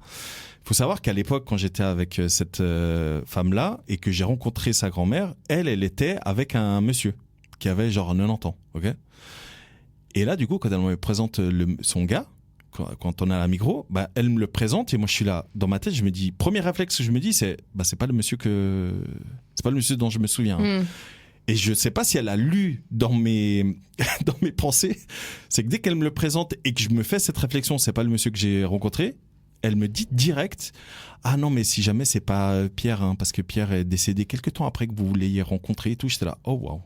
Il faut savoir qu'à l'époque, quand j'étais avec cette femme-là et que j'ai rencontré sa grand-mère, elle était avec un monsieur qui avait genre 90 ans, ok? Et là, du coup, quand elle me présente son gars, quand on est à la Migros, elle me le présente et moi je suis là, dans ma tête, je me dis, premier réflexe que je me dis, c'est pas le monsieur dont je me souviens. Et je sais pas si elle a lu dans mes pensées, c'est que dès qu'elle me le présente et que je me fais cette réflexion, c'est pas le monsieur que j'ai rencontré, elle me dit direct, ah non, mais si jamais c'est pas Pierre, hein, parce que Pierre est décédé quelques temps après que vous l'ayez rencontré et tout. J'étais là, oh waouh.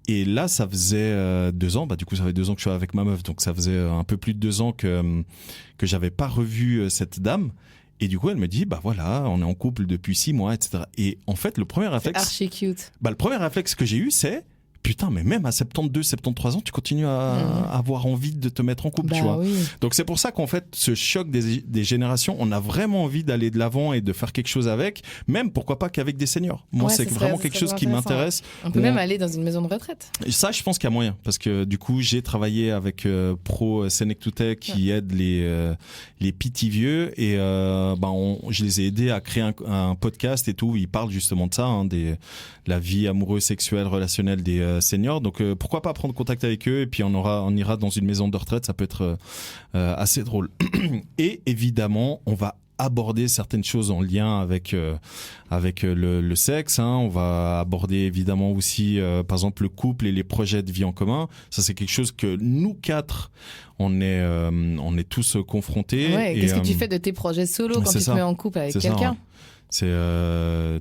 Et là, ça faisait 2 ans, du coup ça fait 2 ans que je suis avec ma meuf, donc ça faisait un peu plus de 2 ans que j'avais pas revu cette dame. Et du coup, elle me dit, voilà, on est en couple depuis 6 mois, etc. Et en fait, le premier réflexe... Archi cute. Le premier réflexe que j'ai eu, c'est, putain, mais même à 72, 73 ans, tu continues à avoir envie de te mettre en couple, tu vois. Oui. Donc c'est pour ça qu'en fait, ce choc des générations, on a vraiment envie d'aller de l'avant et de faire quelque chose avec, même pourquoi pas qu'avec des seniors. Moi, c'est vraiment quelque chose qui m'intéresse. On peut même aller dans une maison de retraite. Et ça, je pense qu'il y a moyen, parce que du coup, j'ai travaillé avec Pro Senectute qui aide les petits vieux, et je les ai aidés à créer un podcast et tout. Ils parlent justement de ça, hein, la vie amoureuse, sexuelle, relationnelle des seniors. Donc pourquoi pas prendre contact avec eux, et puis on ira dans une maison de retraite. Ça peut être assez drôle. Et évidemment, on va aborder certaines choses en lien avec le sexe, hein. On va aborder évidemment aussi par exemple le couple et les projets de vie en commun. Ça, c'est quelque chose que nous 4 on est tous confrontés. Ouais, qu'est-ce que tu fais de tes projets solo quand tu te mets en couple avec quelqu'un? Ouais. C'est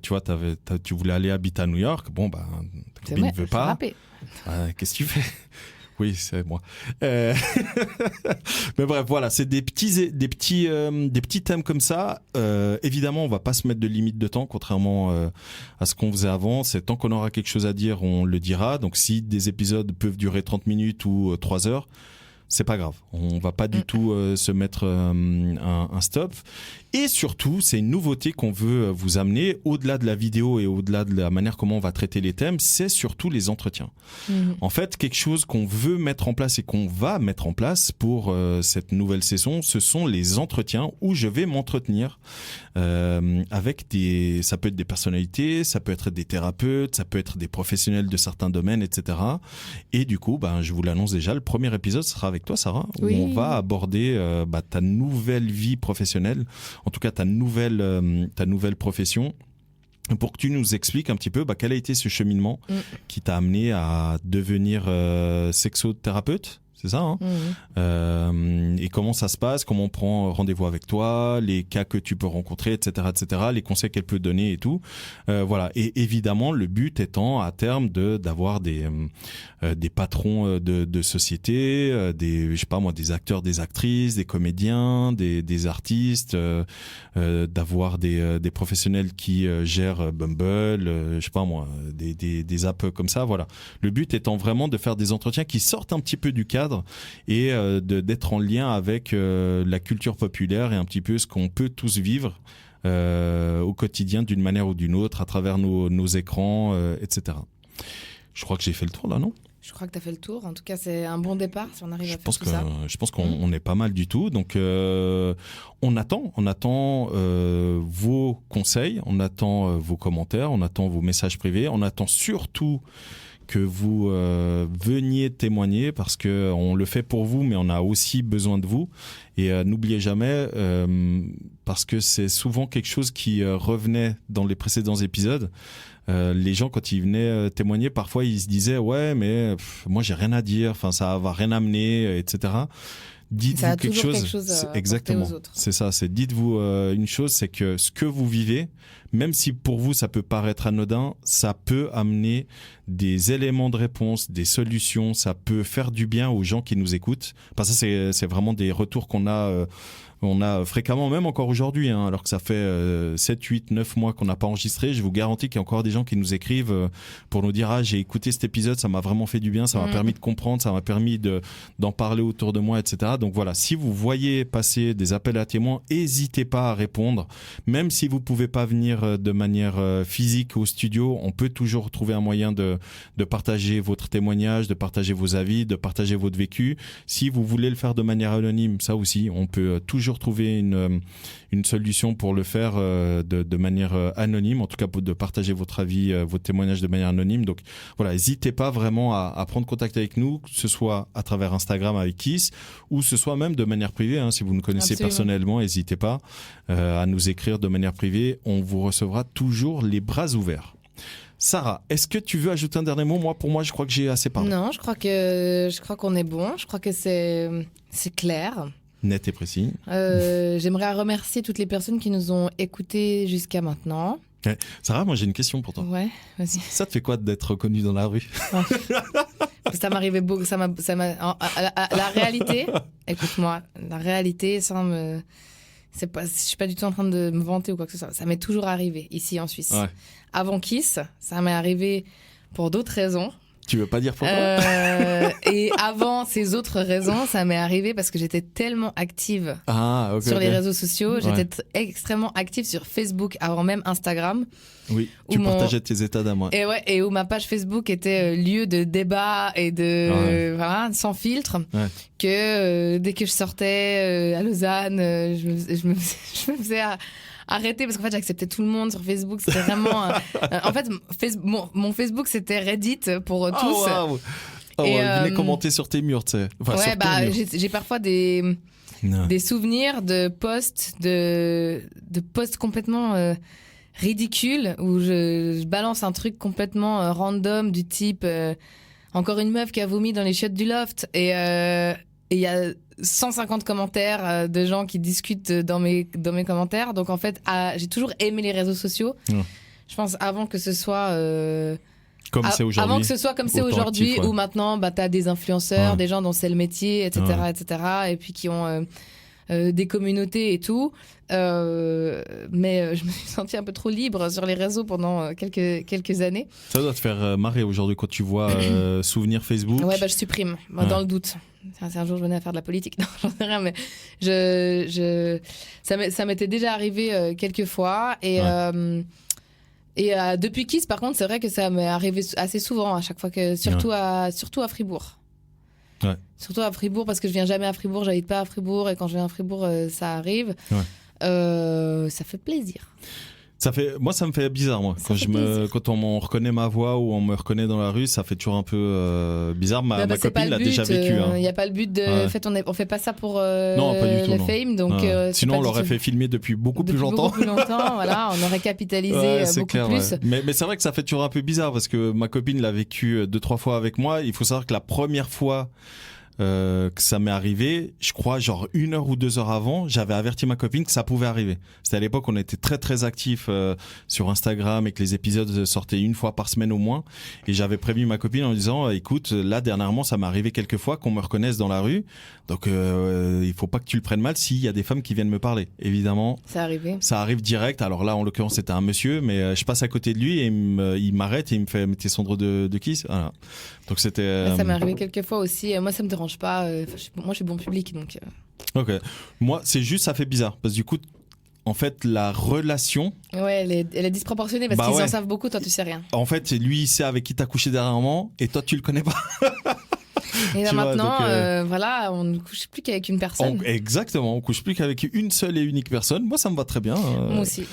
tu vois, tu voulais aller habiter à New York, ta copine ne veut pas. Qu'est-ce que tu fais? Oui, c'est moi. Mais bref, voilà, c'est des petits thèmes comme ça. Évidemment, on va pas se mettre de limite de temps, contrairement à ce qu'on faisait avant. C'est tant qu'on aura quelque chose à dire, on le dira. Donc, si des épisodes peuvent durer 30 minutes ou 3 heures, c'est pas grave. On va pas du tout se mettre un stop. Et surtout, c'est une nouveauté qu'on veut vous amener, au-delà de la vidéo et au-delà de la manière comment on va traiter les thèmes, c'est surtout les entretiens. En fait, quelque chose qu'on veut mettre en place et qu'on va mettre en place pour cette nouvelle saison, ce sont les entretiens où je vais m'entretenir avec ça peut être des personnalités, ça peut être des thérapeutes, ça peut être des professionnels de certains domaines, etc. Et du coup, je vous l'annonce déjà, le premier épisode sera avec toi, Sarah, où on va aborder ta nouvelle vie professionnelle, en tout cas ta nouvelle profession, pour que tu nous expliques un petit peu quel a été ce cheminement qui t'a amené à devenir sexothérapeute. C'est ça, hein. Et comment ça se passe, comment on prend rendez-vous avec toi, les cas que tu peux rencontrer, etc., les conseils qu'elle peut donner et tout. Voilà. Et évidemment, le but étant à terme d'avoir des patrons de société, des acteurs, des actrices, des comédiens, des artistes, d'avoir des professionnels qui gèrent Bumble, des apps comme ça. Voilà. Le but étant vraiment de faire des entretiens qui sortent un petit peu du cadre et d'être en lien avec la culture populaire et un petit peu ce qu'on peut tous vivre au quotidien d'une manière ou d'une autre à travers nos écrans, etc. Je crois que j'ai fait le tour là, non ? Je crois que tu as fait le tour. En tout cas, c'est un bon départ si on arrive à faire tout ça. Je pense qu'on est pas mal du tout. Donc, on attend vos conseils, on attend vos commentaires, on attend vos messages privés, on attend surtout que vous veniez témoigner, parce que on le fait pour vous, mais on a aussi besoin de vous. Et n'oubliez jamais, parce que c'est souvent quelque chose qui revenait dans les précédents épisodes. Les gens, quand ils venaient témoigner, parfois ils se disaient ouais, mais moi j'ai rien à dire, enfin ça va rien amener, etc. Dites-vous quelque chose. Exactement. C'est ça. Dites-vous une chose, c'est que ce que vous vivez, même si pour vous ça peut paraître anodin, ça peut amener des éléments de réponse, des solutions. Ça peut faire du bien aux gens qui nous écoutent. Parce que c'est vraiment des retours qu'on a. On a fréquemment, même encore aujourd'hui, hein, alors que ça fait 7, 8, 9 mois qu'on n'a pas enregistré. Je vous garantis qu'il y a encore des gens qui nous écrivent pour nous dire « Ah, j'ai écouté cet épisode, ça m'a vraiment fait du bien, ça m'a permis de comprendre, ça m'a permis d'en parler autour de moi, etc. » Donc voilà, si vous voyez passer des appels à témoins, n'hésitez pas à répondre. Même si vous pouvez pas venir de manière physique au studio, on peut toujours trouver un moyen de partager votre témoignage, de partager vos avis, de partager votre vécu. Si vous voulez le faire de manière anonyme, ça aussi, on peut toujours trouver une solution pour le faire de manière anonyme, en tout cas de partager votre avis, votre témoignage de manière anonyme. Donc voilà, n'hésitez pas vraiment à prendre contact avec nous, que ce soit à travers Instagram avec Kiss, ou ce soit même de manière privée, hein, si vous nous connaissez personnellement, n'hésitez pas à nous écrire de manière privée, on vous recevra toujours les bras ouverts. Sarah, est-ce que tu veux ajouter un dernier mot ? Pour moi, je crois que j'ai assez parlé. Non, je crois qu'on est bon. Je crois que c'est clair. Net et précis. J'aimerais remercier toutes les personnes qui nous ont écoutés jusqu'à maintenant. Ouais. Sarah, moi j'ai une question pour toi. Ouais, vas-y. Ça te fait quoi d'être reconnue dans la rue ? Ça m'arrivait beaucoup. La réalité, écoute-moi, la réalité, je suis pas du tout en train de me vanter ou quoi que ce soit. Ça m'est toujours arrivé ici en Suisse. Ouais. Avant Kiss, ça m'est arrivé pour d'autres raisons. Tu veux pas dire pourquoi ? Et avant ces autres raisons, ça m'est arrivé parce que j'étais tellement active sur les réseaux sociaux. J'étais extrêmement active sur Facebook avant même Instagram. Oui, tu partageais tes états d'âme. Et où ma page Facebook était lieu de débat et voilà, sans filtre. Ouais. Que dès que je sortais à Lausanne, je me faisais arrêter parce qu'en fait j'acceptais tout le monde sur Facebook. C'était vraiment en fait mon Facebook c'était Reddit pour tous. Wow. Venez commenter sur tes murs, tu sais. Enfin, j'ai parfois des souvenirs de posts complètement ridicules où je balance un truc complètement random du type encore une meuf qui a vomi dans les chiottes du loft et il y a 150 commentaires de gens qui discutent dans mes commentaires. Donc en fait, j'ai toujours aimé les réseaux sociaux. Ouais. Je pense avant que ce soit comme c'est aujourd'hui. Avant que ce soit comme c'est aujourd'hui, où maintenant t'as des influenceurs, des gens dont c'est le métier, etc., etc., et puis qui ont des communautés et tout. Mais je me suis sentie un peu trop libre sur les réseaux pendant quelques années. Ça doit te faire marrer aujourd'hui quand tu vois souvenirs Facebook. Ouais, je supprime, dans le doute. Si un jour je venais à faire de la politique, non, j'en sais rien, mais ça m'était déjà arrivé quelques fois. Et depuis Kiss, par contre, c'est vrai que ça m'est arrivé assez souvent, à chaque fois, surtout à Fribourg. Ouais. Surtout à Fribourg, parce que je viens jamais à Fribourg, j'habite pas à Fribourg, et quand je viens à Fribourg, ça arrive. Ouais. Ça fait plaisir. Moi, ça me fait bizarre, moi. Quand on reconnaît ma voix ou on me reconnaît dans la rue, ça fait toujours un peu bizarre. Ma copine l'a déjà vécu. Il n'y a pas le but de. En fait, on fait pas ça pour non, pas du tout, le fame. Donc, sinon, on l'aurait fait filmer depuis beaucoup plus longtemps. Voilà, on aurait capitalisé beaucoup clair, plus. Ouais. Mais c'est vrai que ça fait toujours un peu bizarre parce que ma copine l'a vécu 2-3 fois avec moi. Il faut savoir que la première fois que ça m'est arrivé, je crois genre 1 heure ou 2 heures avant, j'avais averti ma copine que ça pouvait arriver. C'était à l'époque on était très très actifs sur Instagram et que les épisodes sortaient 1 fois par semaine au moins, et j'avais prévenu ma copine en disant écoute, là dernièrement ça m'est arrivé quelques fois qu'on me reconnaisse dans la rue, donc il faut pas que tu le prennes mal s'il y a des femmes qui viennent me parler. Évidemment ça arrive direct. Alors là en l'occurrence c'était un monsieur, mais je passe à côté de lui et il m'arrête et il me fait t'es Sandro de Kiss. Voilà. Donc c'était ça m'est arrivé quelques fois aussi. Moi ça me dérange pas, moi je suis bon public donc Ok, moi c'est juste ça fait bizarre parce que du coup en fait la relation elle est disproportionnée parce qu'ils en savent beaucoup, toi tu sais rien. En fait lui il sait avec qui t'as couché dernièrement et toi tu le connais pas. Et là maintenant voilà, on ne couche plus qu'avec une personne. Exactement, on couche plus qu'avec une seule et unique personne. Moi ça me va très bien. Moi aussi.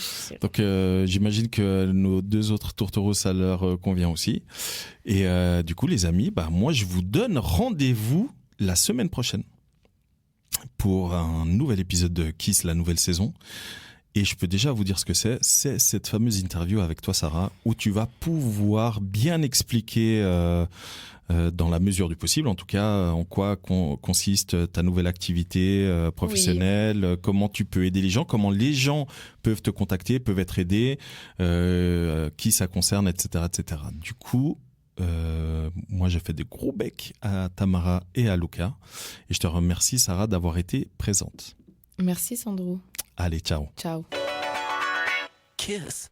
Donc j'imagine que nos 2 autres tourtereaux ça leur convient aussi. Et du coup les amis, moi je vous donne rendez-vous la semaine prochaine pour un nouvel épisode de Kiss, la nouvelle saison. Et je peux déjà vous dire ce que c'est cette fameuse interview avec toi Sarah, où tu vas pouvoir bien expliquer dans la mesure du possible, en tout cas, en quoi consiste ta nouvelle activité professionnelle, comment tu peux aider les gens, comment les gens peuvent te contacter, peuvent être aidés, qui ça concerne, etc., etc. Du coup, moi je fais des gros becs à Tamara et à Luca et je te remercie Sarah d'avoir été présente. Merci Sandro. Allez, ciao. Ciao. Kiss.